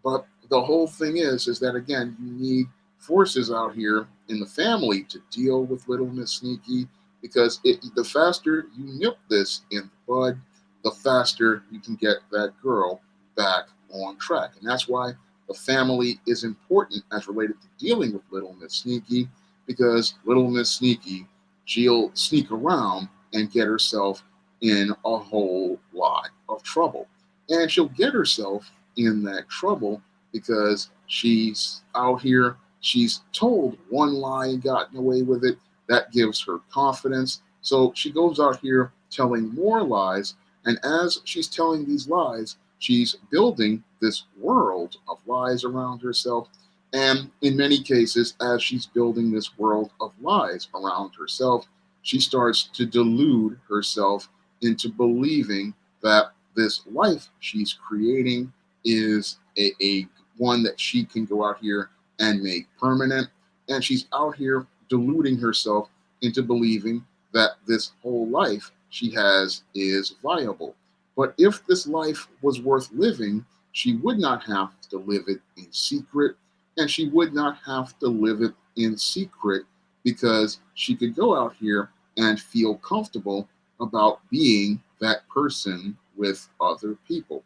But the whole thing is that, again, you need forces out here in the family to deal with little Miss Sneaky, because the faster you nip this in the bud, the faster you can get that girl back on track. And that's why the family is important as related to dealing with little Miss Sneaky, because little Miss Sneaky, she'll sneak around and get herself in a whole lot of trouble. And she'll get herself in that trouble because she's out here, she's told one lie and gotten away with it. That gives her confidence. So she goes out here telling more lies. And as she's telling these lies, she's building this world of lies around herself. And in many cases, as she's building this world of lies around herself, she starts to delude herself into believing that this life she's creating is a one that she can go out here and make permanent. And she's out here deluding herself into believing that this whole life she has is viable. But if this life was worth living, she would not have to live it in secret, and she would not have to live it in secret because she could go out here and feel comfortable about being that person with other people.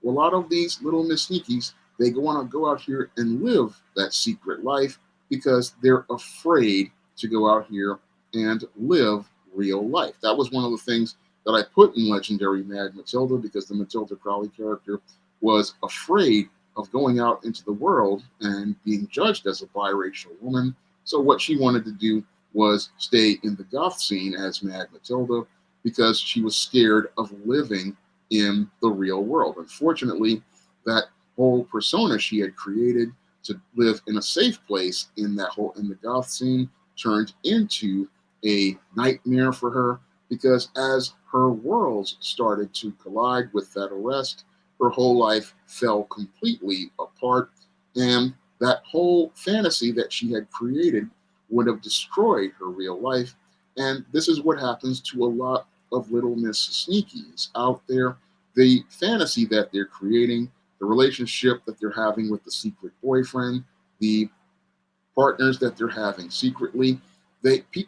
Well, a lot of these little Miss Sneakies, they want to go out here and live that secret life because they're afraid to go out here and live real life. That was one of the things that I put in Legendary Mad Matilda, because the Matilda Crowley character was afraid of going out into the world and being judged as a biracial woman. So what she wanted to do was stay in the goth scene as Mad Matilda because she was scared of living in the real world. Unfortunately, that whole persona she had created to live in a safe place in the goth scene turned into a nightmare for her, because as her worlds started to collide with that arrest, her whole life fell completely apart, and that whole fantasy that she had created would have destroyed her real life. And this is what happens to a lot of little Miss Sneakies out there. The fantasy that they're creating the relationship that they're having with the secret boyfriend, the partners that they're having secretly.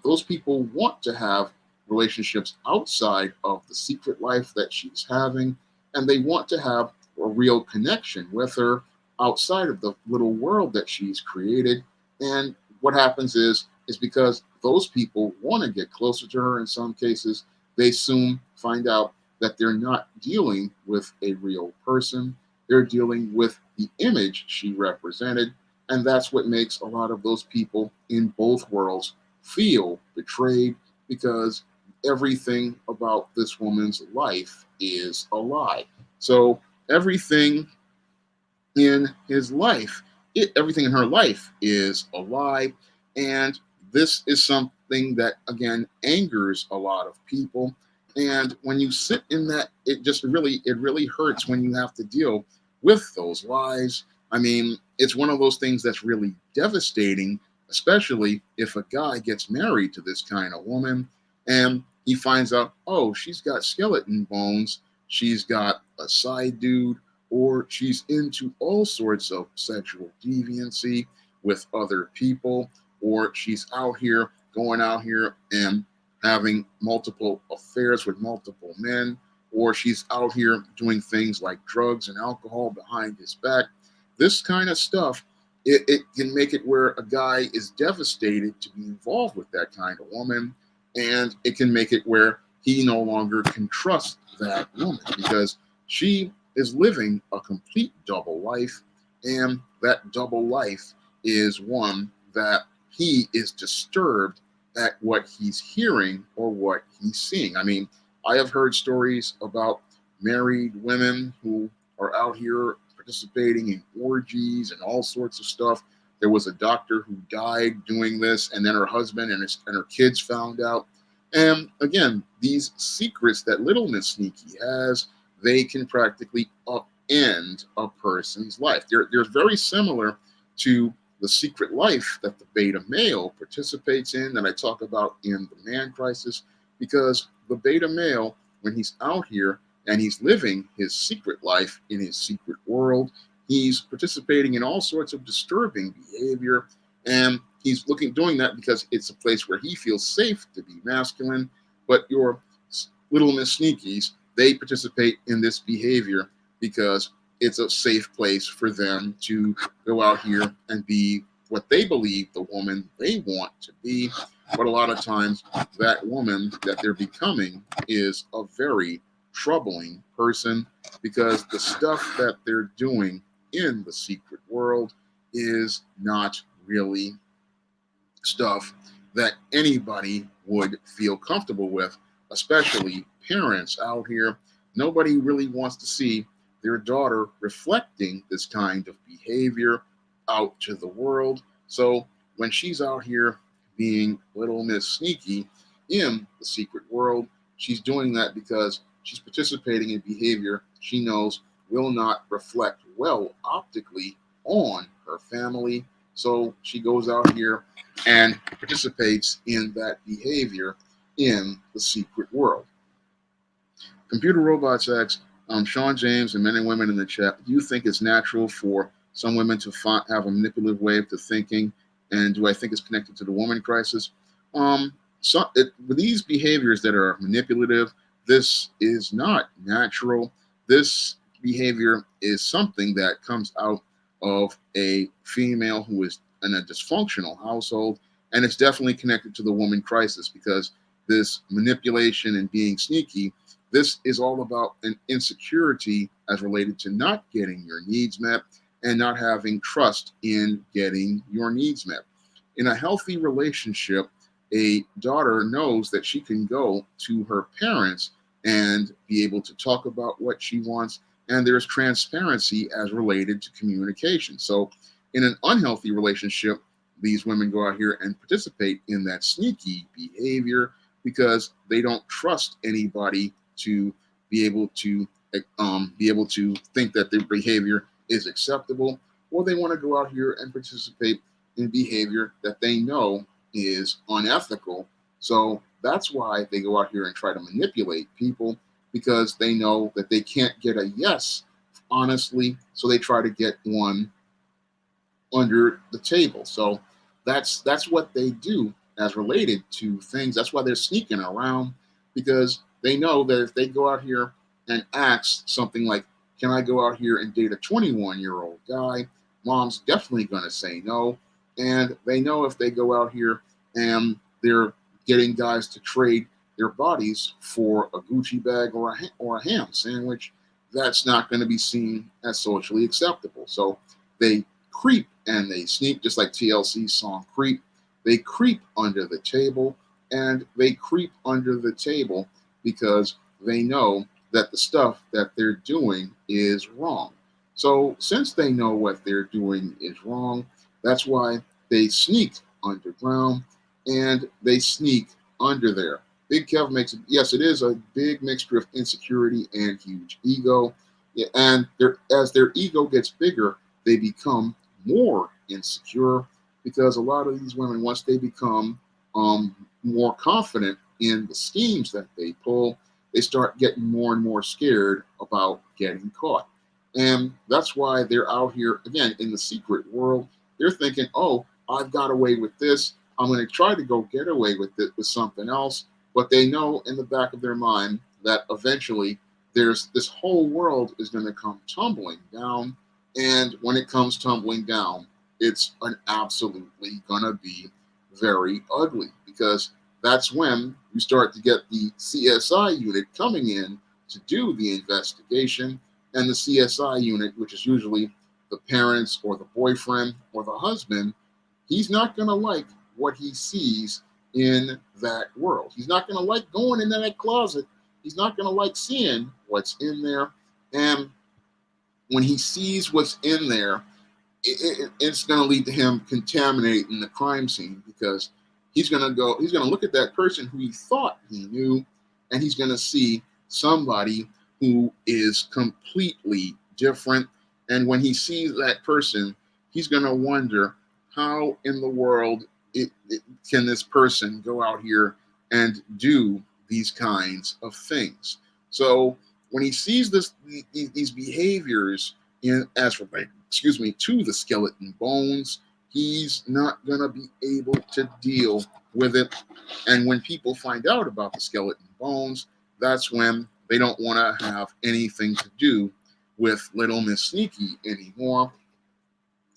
Those people want to have relationships outside of the secret life that she's having, and they want to have a real connection with her outside of the little world that she's created. And what happens is because those people want to get closer to her in some cases, they soon find out that they're not dealing with a real person. They're dealing with the image she represented, and that's what makes a lot of those people in both worlds feel betrayed, because everything about this woman's life is a lie. So everything in his life, everything in her life is a lie. And this is something that, again, angers a lot of people. And when you sit in that, it really hurts when you have to deal with those lies. I mean, it's one of those things that's really devastating, especially if a guy gets married to this kind of woman and he finds out, oh, she's got skeleton bones, she's got a side dude, or she's into all sorts of sexual deviancy with other people, or she's going out here and having multiple affairs with multiple men, or she's out here doing things like drugs and alcohol behind his back. This kind of stuff, it can make it where a guy is devastated to be involved with that kind of woman, and it can make it where he no longer can trust that woman because she is living a complete double life, and that double life is one that he is disturbed at what he's hearing or what he's seeing. I mean, I have heard stories about married women who are out here participating in orgies and all sorts of stuff. There was a doctor who died doing this, and then her husband and her kids found out. And again, these secrets that little Miss Sneaky has, they can practically upend a person's life. They're very similar to the secret life that the beta male participates in, that I talk about in the Man Crisis, because the beta male, when he's out here and he's living his secret life in his secret world, he's participating in all sorts of disturbing behavior, and he's doing that because it's a place where he feels safe to be masculine. But your little Miss Sneakies, they participate in this behavior because it's a safe place for them to go out here and be what they believe the woman they want to be. But a lot of times, that woman that they're becoming is a very troubling person, because the stuff that they're doing in the secret world is not really stuff that anybody would feel comfortable with, especially parents out here. Nobody really wants to see their daughter reflecting this kind of behavior out to the world. So when she's out here being little Miss Sneaky in the secret world, she's doing that because she's participating in behavior she knows will not reflect well optically on her family. So she goes out here and participates in that behavior in the secret world. Computer Robots asks, Sean James and men and women in the chat, do you think it's natural for some women to have a manipulative way of thinking? And do I think it's connected to the woman crisis? With these behaviors that are manipulative, this is not natural. This behavior is something that comes out of a female who is in a dysfunctional household, and it's definitely connected to the woman crisis, because this manipulation and being sneaky, this is all about an insecurity as related to not getting your needs met and not having trust in getting your needs met. In a healthy relationship, a daughter knows that she can go to her parents and be able to talk about what she wants, and there's transparency as related to communication. So in an unhealthy relationship, these women go out here and participate in that sneaky behavior because they don't trust anybody to be able to think that their behavior is acceptable, or they want to go out here and participate in behavior that they know is unethical. So that's why they go out here and try to manipulate people, because they know that they can't get a yes honestly. So they try to get one under the table. So that's what they do as related to things. That's why they're sneaking around, because they know that if they go out here and ask something like, "Can I go out here and date a 21-year-old guy?" Mom's definitely going to say no, and they know if they go out here and they're getting guys to trade their bodies for a Gucci bag or a ham sandwich, that's not going to be seen as socially acceptable. So they creep and they sneak, just like TLC's song Creep. They creep under the table, and they creep under the table because they know that the stuff that they're doing is wrong. So since they know what they're doing is wrong, that's why they sneak underground and they sneak under there. Big Kev makes it, yes, it is a big mixture of insecurity and huge ego. Yeah, and as their ego gets bigger, they become more insecure, because a lot of these women, once they become more confident in the schemes that they pull, they start getting more and more scared about getting caught. And that's why they're out here, again, in the secret world. They're thinking, oh, I've got away with this. I'm going to try to go get away with it with something else. But they know in the back of their mind that eventually there's this whole world is going to come tumbling down. And when it comes tumbling down, it's absolutely going to be very ugly, because that's when you start to get the CSI unit coming in to do the investigation. And the CSI unit, which is usually the parents or the boyfriend or the husband, he's not going to like what he sees in that world. He's not going to like going into that closet. He's not going to like seeing what's in there. And when he sees what's in there, it's going to lead to him contaminating the crime scene, because he's going to look at that person who he thought he knew, and he's going to see somebody who is completely different. And when he sees that person, he's going to wonder, how in the world can this person go out here and do these kinds of things? So when he sees these behaviors as related, to the skeleton bones, he's not going to be able to deal with it. And when people find out about the skeleton bones, that's when they don't want to have anything to do with Little Miss Sneaky anymore.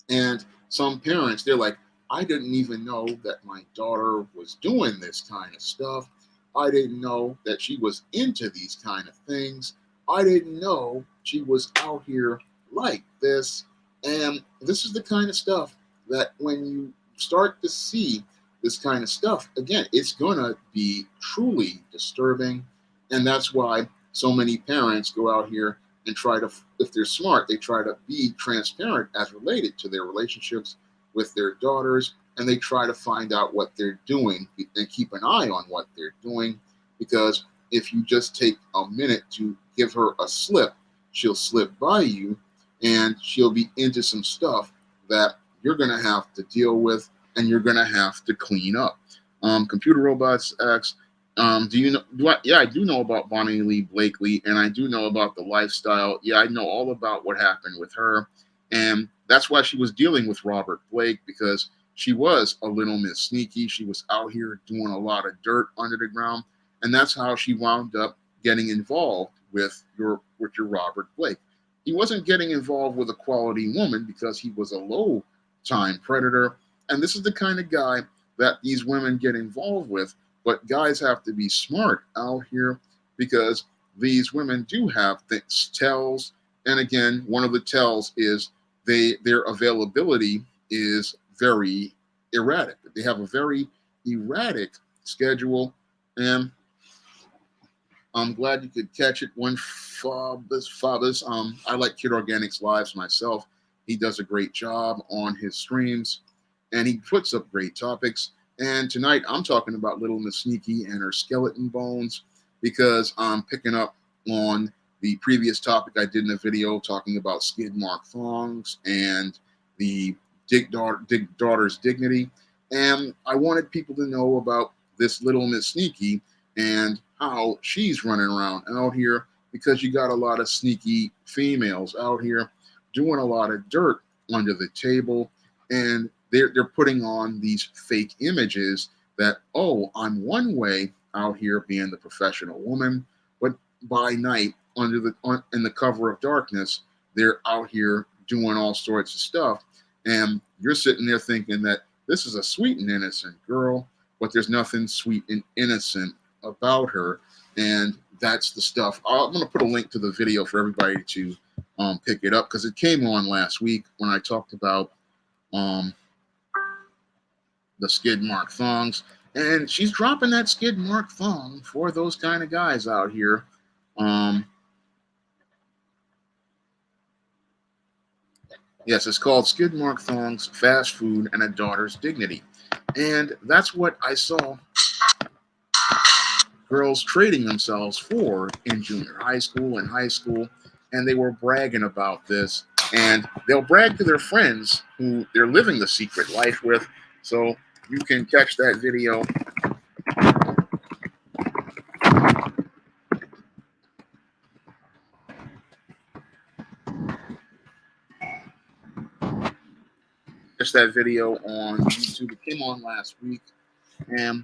And some parents, they're like, I didn't even know that my daughter was doing this kind of stuff. I didn't know that she was into these kind of things. I didn't know she was out here like this. And this is the kind of stuff that when you start to see this kind of stuff, again, it's going to be truly disturbing. And that's why so many parents go out here and try to, if they're smart, they try to be transparent as related to their relationships with their daughters, and they try to find out what they're doing and keep an eye on what they're doing. Because if you just take a minute to give her a slip, she'll slip by you, and she'll be into some stuff that you're going to have to deal with, and you're going to have to clean up. Computer Robots X, do you know? Yeah, I do know about Bonnie Lee Blakely, and I do know about the lifestyle. Yeah, I know all about what happened with her, and that's why she was dealing with Robert Blake, because she was a Little Miss Sneaky. She was out here doing a lot of dirt under the ground, and that's how she wound up getting involved with your Robert Blake. He wasn't getting involved with a quality woman because he was a low-time predator, and this is the kind of guy that these women get involved with. But guys have to be smart out here, because these women do have tells. And again, one of the tells is their availability is very erratic. They have a very erratic schedule. And I'm glad you could catch it. One Fathers. I like Kid Organic's lives myself. He does a great job on his streams, and he puts up great topics. And tonight I'm talking about Little Miss Sneaky and her skeleton bones, because I'm picking up on the previous topic I did in a video talking about skid mark thongs and the daughter's dignity. And I wanted people to know about this Little Miss Sneaky and how she's running around out here because you got a lot of sneaky females out here doing a lot of dirt under the table, and they're putting on these fake images that, oh, I'm one way out here being the professional woman, but by night in the cover of darkness, they're out here doing all sorts of stuff, and you're sitting there thinking that this is a sweet and innocent girl, but there's nothing sweet and innocent about her. And that's the stuff. I'm going to put a link to the video for everybody to pick it up, because it came on last week when I talked about um, the skid mark thongs. And she's dropping that skid mark thong for those kind of guys out here. Yes, it's called Skid Mark Thongs, Fast Food, and a Daughter's Dignity. And that's what I saw girls trading themselves for in junior high school and high school. And they were bragging about this. And they'll brag to their friends who they're living the secret life with. So you can catch that video. Catch that video on YouTube. It came on last week. And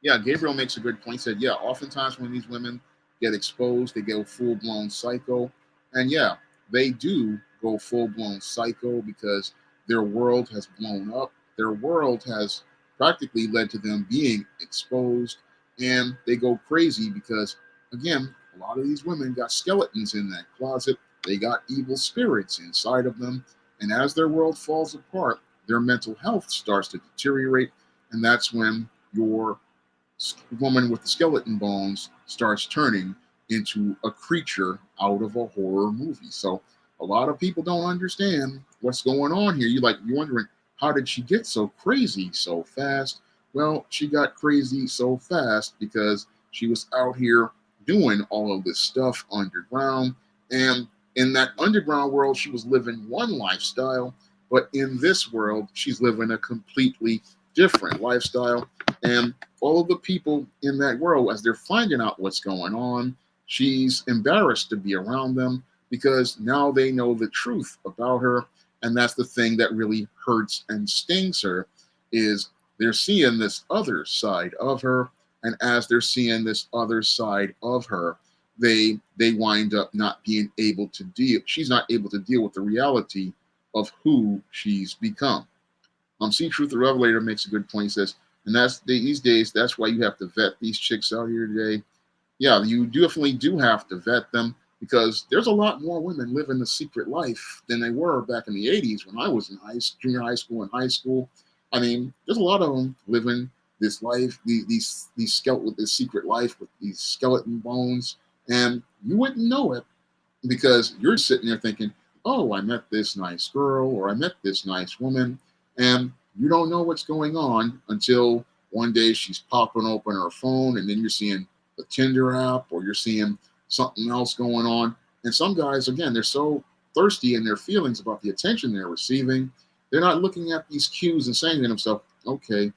yeah, Gabriel makes a good point. He said, yeah, oftentimes when these women get exposed, they go full-blown psycho. And yeah, they do go full-blown psycho because their world has blown up. Their world has practically led to them being exposed. And they go crazy because, again, a lot of these women got skeletons in that closet. They got evil spirits inside of them. And as their world falls apart, their mental health starts to deteriorate. And that's when your woman with the skeleton bones starts turning into a creature out of a horror movie. So a lot of people don't understand what's going on here. You're wondering, how did she get so crazy so fast? Well, she got crazy so fast because she was out here doing all of this stuff underground. And in that underground world, she was living one lifestyle, but in this world, she's living a completely different lifestyle. And all of the people in that world, as they're finding out what's going on, she's embarrassed to be around them because now they know the truth about her. And that's the thing that really hurts and stings her, is they're seeing this other side of her. And as they're seeing this other side of her, they wind up not being able to deal. She's not able to deal with the reality of who she's become. See Truth the Revelator makes a good point. He says, and that's these days, that's why you have to vet these chicks out here today. Yeah, you definitely do have to vet them, because there's a lot more women living the secret life than they were back in the 80s when I was in junior high school and high school. I mean, there's a lot of them living this life, these with this secret life with these skeleton bones, and you wouldn't know it because you're sitting there thinking, oh, I met this nice girl or I met this nice woman, and you don't know what's going on until one day she's popping open her phone, and then you're seeing the Tinder app, or you're seeing something else going on. And some guys, again, they're so thirsty in their feelings about the attention they're receiving, they're not looking at these cues and saying to themselves, okay,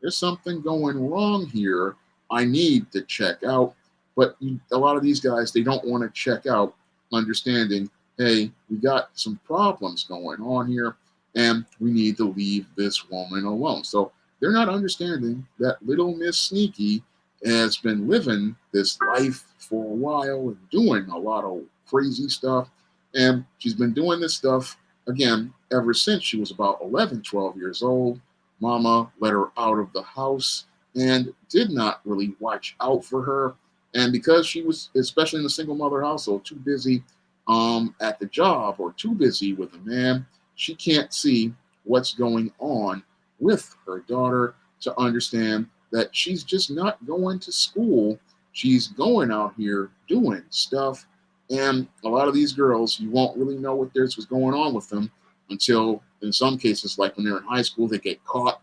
there's something going wrong here. I need to check out. But a lot of these guys, they don't want to check out, understanding, hey, we got some problems going on here, and we need to leave this woman alone. So they're not understanding that little Miss Sneaky has been living this life for a while and doing a lot of crazy stuff. And she's been doing this stuff, again, ever since she was about 11, 12 years old. Mama let her out of the house and did not really watch out for her. And because she was, especially in the single mother household, too busy at the job or too busy with a man, she can't see what's going on with her daughter to understand that she's just not going to school. She's going out here doing stuff. And a lot of these girls, you won't really know what was going on with them until, in some cases, like when they're in high school, they get caught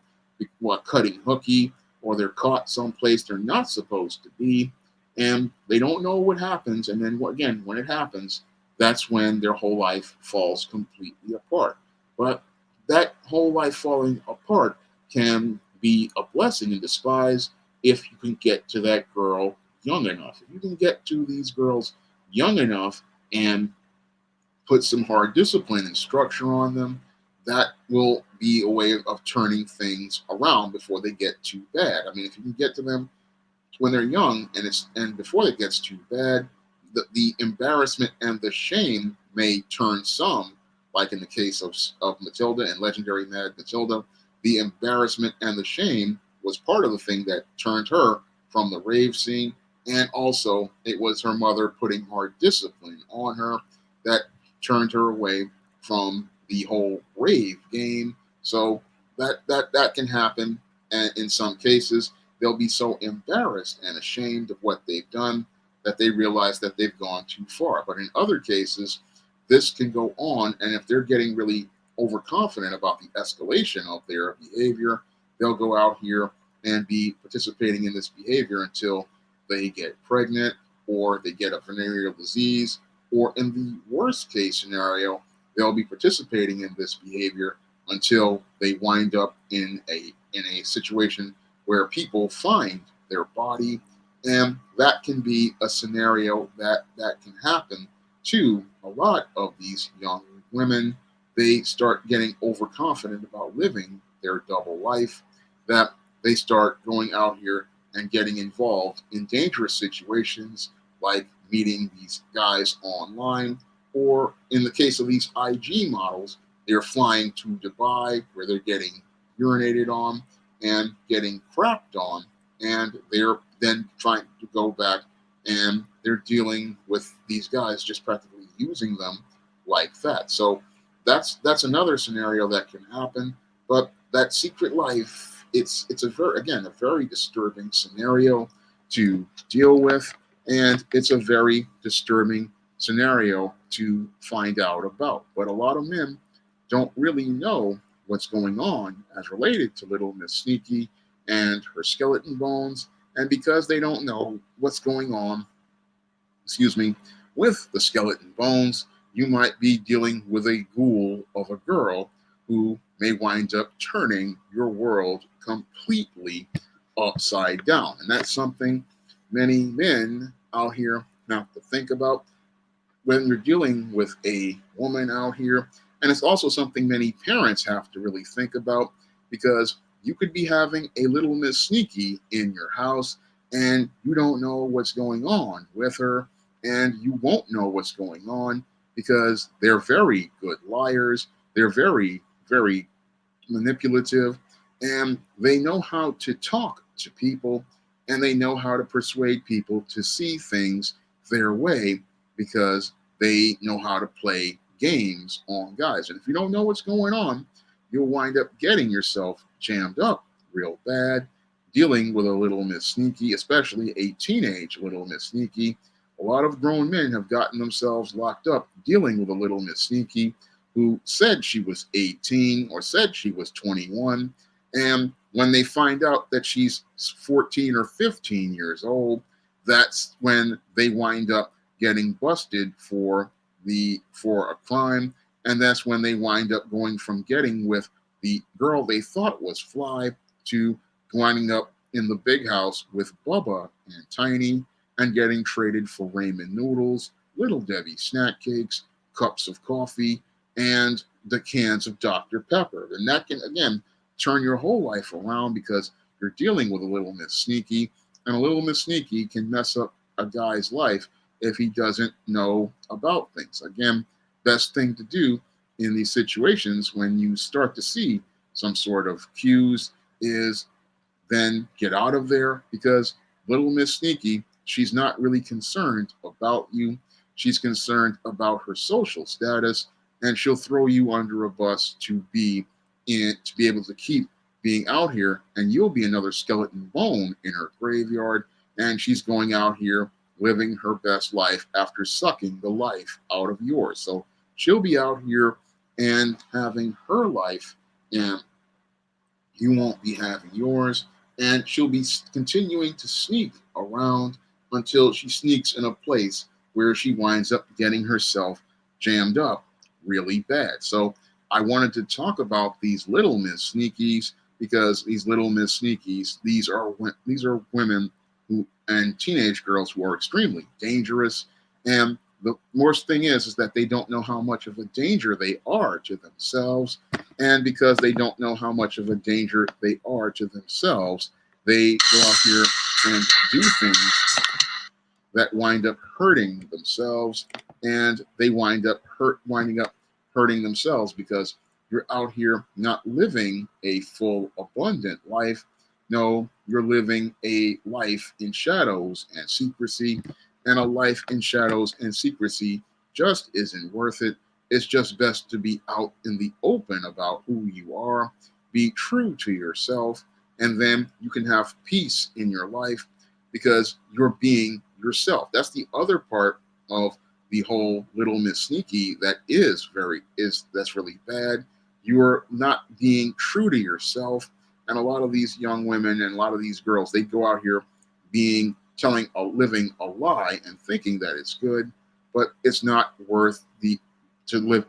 cutting hooky, or they're caught someplace they're not supposed to be. And they don't know what happens. And then, again, when it happens, that's when their whole life falls completely apart. But that whole life falling apart can be a blessing in disguise if you can get to that girl young enough. If you can get to these girls young enough and put some hard discipline and structure on them, that will be a way of turning things around before they get too bad. I mean, if you can get to them when they're young and before it gets too bad, the embarrassment and the shame may turn some, like in the case of Matilda and Legendary Mad Matilda. The embarrassment and the shame was part of the thing that turned her from the rave scene, and also it was her mother putting hard discipline on her that turned her away from the whole rave game. So that can happen, and in some cases they'll be so embarrassed and ashamed of what they've done that they realize that they've gone too far. But in other cases, this can go on, and if they're getting really overconfident about the escalation of their behavior, they'll go out here and be participating in this behavior until they get pregnant or they get a venereal disease, or in the worst case scenario, they'll be participating in this behavior until they wind up in a situation where people find their body, and that can be a scenario that can happen to a lot of these young women. They start getting overconfident about living their double life, that they start going out here and getting involved in dangerous situations like meeting these guys online, or in the case of these IG models, they're flying to Dubai where they're getting urinated on and getting crapped on, and they're then trying to go back and they're dealing with these guys just practically using them like that. So that's another scenario that can happen. But that secret life, it's a very disturbing scenario to deal with, and it's a very disturbing scenario to find out about. But a lot of men don't really know what's going on as related to Little Miss Sneaky and her skeleton bones. And because they don't know what's going on, with the skeleton bones, you might be dealing with a ghoul of a girl who may wind up turning your world completely upside down. And that's something many men out here have to think about when you're dealing with a woman out here. And it's also something many parents have to really think about, because you could be having a Little Miss Sneaky in your house and you don't know what's going on with her, and you won't know what's going on because they're very good liars. They're very, very manipulative, and they know how to talk to people, and they know how to persuade people to see things their way because they know how to play games on guys. And if you don't know what's going on, you'll wind up getting yourself jammed up real bad, dealing with a Little Miss Sneaky, especially a teenage Little Miss Sneaky. A lot of grown men have gotten themselves locked up dealing with a Little Miss Sneaky who said she was 18 or said she was 21. And when they find out that she's 14 or 15 years old, that's when they wind up getting busted for a crime. And that's when they wind up going from getting with the girl they thought was fly to winding up in the big house with Bubba and Tiny and getting traded for ramen noodles, Little Debbie snack cakes, cups of coffee, and the cans of Dr. Pepper. And that can, again, turn your whole life around because you're dealing with a Little Miss Sneaky, and a Little Miss Sneaky can mess up a guy's life if he doesn't know about things. Again, best thing to do in these situations when you start to see some sort of cues is then get out of there, because Little Miss Sneaky, she's not really concerned about you. She's concerned about her social status, and she'll throw you under a bus to be able to keep being out here, and you'll be another skeleton bone in her graveyard, and she's going out here living her best life after sucking the life out of yours. So she'll be out here and having her life, and you won't be having yours, and she'll be continuing to sneak around until she sneaks in a place where she winds up getting herself jammed up really bad. So I wanted to talk about these Little Miss Sneakies, because these Little Miss Sneakies, these are women who and teenage girls who are extremely dangerous. And the worst thing is that they don't know how much of a danger they are to themselves. And because they don't know how much of a danger they are to themselves, they go out here and do things that wind up hurting themselves, and they winding up hurting themselves because you're out here not living a full, abundant life. No, you're living a life in shadows and secrecy, and a life in shadows and secrecy just isn't worth it. It's just best to be out in the open about who you are, be true to yourself, and then you can have peace in your life because you're being yourself. That's the other part of the whole Little Miss Sneaky that's really bad. You're not being true to yourself. And a lot of these young women and a lot of these girls, they go out here living a lie and thinking that it's good, but it's not worth it to live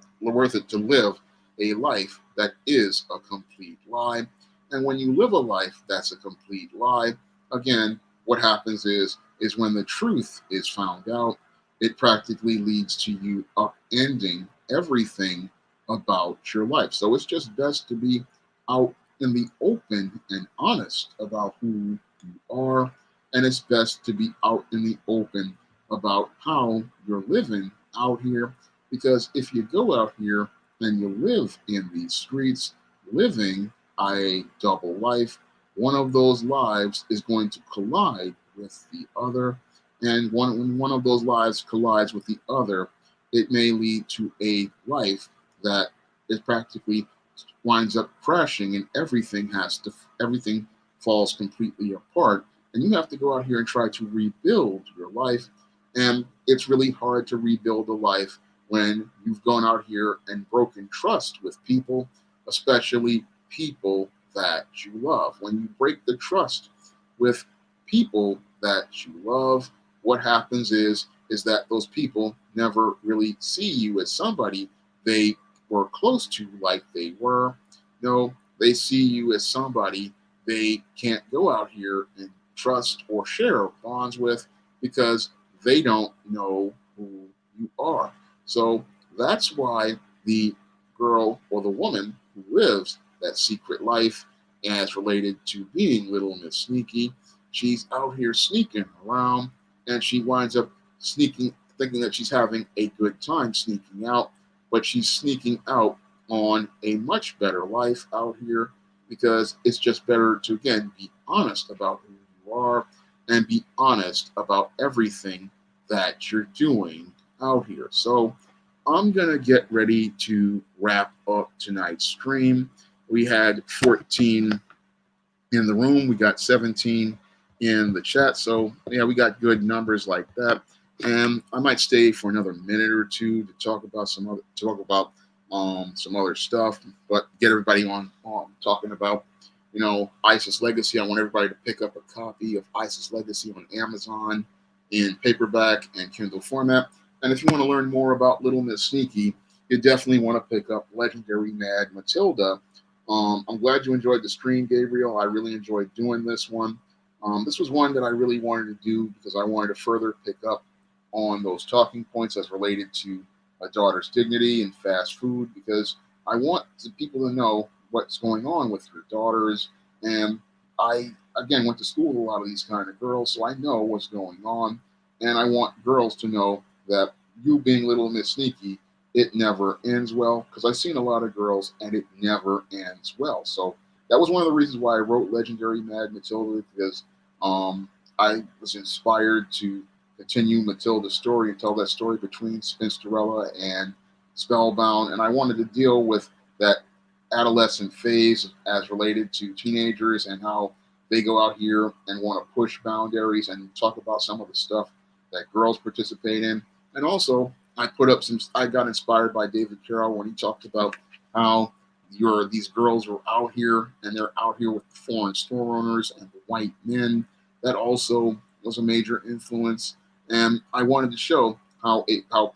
a life that is a complete lie. And when you live a life that's a complete lie, again, what happens is when the truth is found out, it practically leads to you upending everything about your life. So it's just best to be out in the open and honest about who you are. And it's best to be out in the open about how you're living out here. Because if you go out here and you live in these streets, living a double life, one of those lives is going to collide with the other. And when one of those lives collides with the other, it may lead to a life that is practically winds up crashing, and everything falls completely apart. And you have to go out here and try to rebuild your life. And it's really hard to rebuild a life when you've gone out here and broken trust with people, especially people that you love. When you break the trust with people that you love, what happens is that those people never really see you as somebody they were close to like they were. No, they see you as somebody they can't go out here and trust or share bonds with because they don't know who you are. So that's why the girl or the woman who lives that secret life as related to being Little Miss Sneaky, she's out here sneaking around, and she winds up sneaking, thinking that she's having a good time sneaking out, but she's sneaking out on a much better life out here because it's just better to, again, be honest about who you are and be honest about everything that you're doing out here. So I'm going to get ready to wrap up tonight's stream. We had 14 in the room. We got 17 in the chat. So yeah, we got good numbers like that. And I might stay for another minute or two to talk about some other stuff, but get everybody on talking about, ISIS Legacy. I want everybody to pick up a copy of ISIS Legacy on Amazon in paperback and Kindle format. And if you want to learn more about Little Miss Sneaky, you definitely want to pick up Legendary Mad Matilda. I'm glad you enjoyed the stream, Gabriel. I really enjoyed doing this one. This was one that I really wanted to do because I wanted to further pick up on those talking points as related to a daughter's dignity and fast food, because I want people to know what's going on with your daughters. And I, again, went to school with a lot of these kind of girls, so I know what's going on. And I want girls to know that you being Little Miss Sneaky, it never ends well, because I've seen a lot of girls and it never ends well. So that was one of the reasons why I wrote Legendary Mad Matilda, because I was inspired to continue Matilda's story and tell that story between Spinsterella and Spellbound. And I wanted to deal with that adolescent phase as related to teenagers and how they go out here and want to push boundaries and talk about some of the stuff that girls participate in. And also, I got inspired by David Carroll when he talked about how these girls are out here and they're out here with foreign store owners and the white men. That also was a major influence. And I wanted to show how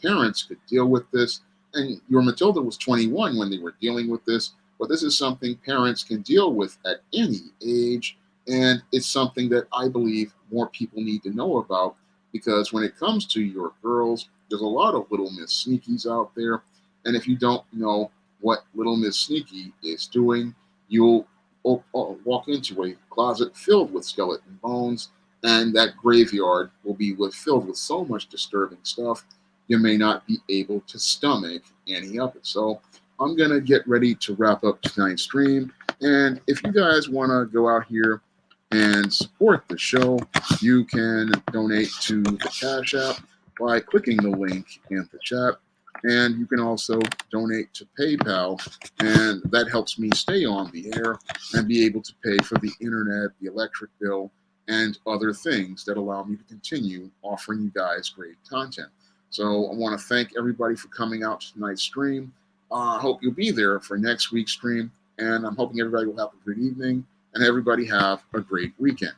parents could deal with this. And your Matilda was 21 when they were dealing with this, but this is something parents can deal with at any age. And it's something that I believe more people need to know about, because when it comes to your girls, there's a lot of Little Miss Sneakies out there. And if you don't know what Little Miss Sneaky is doing, you'll walk into a closet filled with skeleton bones, and that graveyard will be filled with so much disturbing stuff you may not be able to stomach any of it. So I'm gonna get ready to wrap up tonight's stream. And if you guys want to go out here and support the show, you can donate to the Cash App by clicking the link in the chat. And you can also donate to PayPal, and that helps me stay on the air and be able to pay for the internet, the electric bill, and other things that allow me to continue offering you guys great content. So I want to thank everybody for coming out to tonight's stream. I hope you'll be there for next week's stream, and I'm hoping everybody will have a good evening and everybody have a great weekend.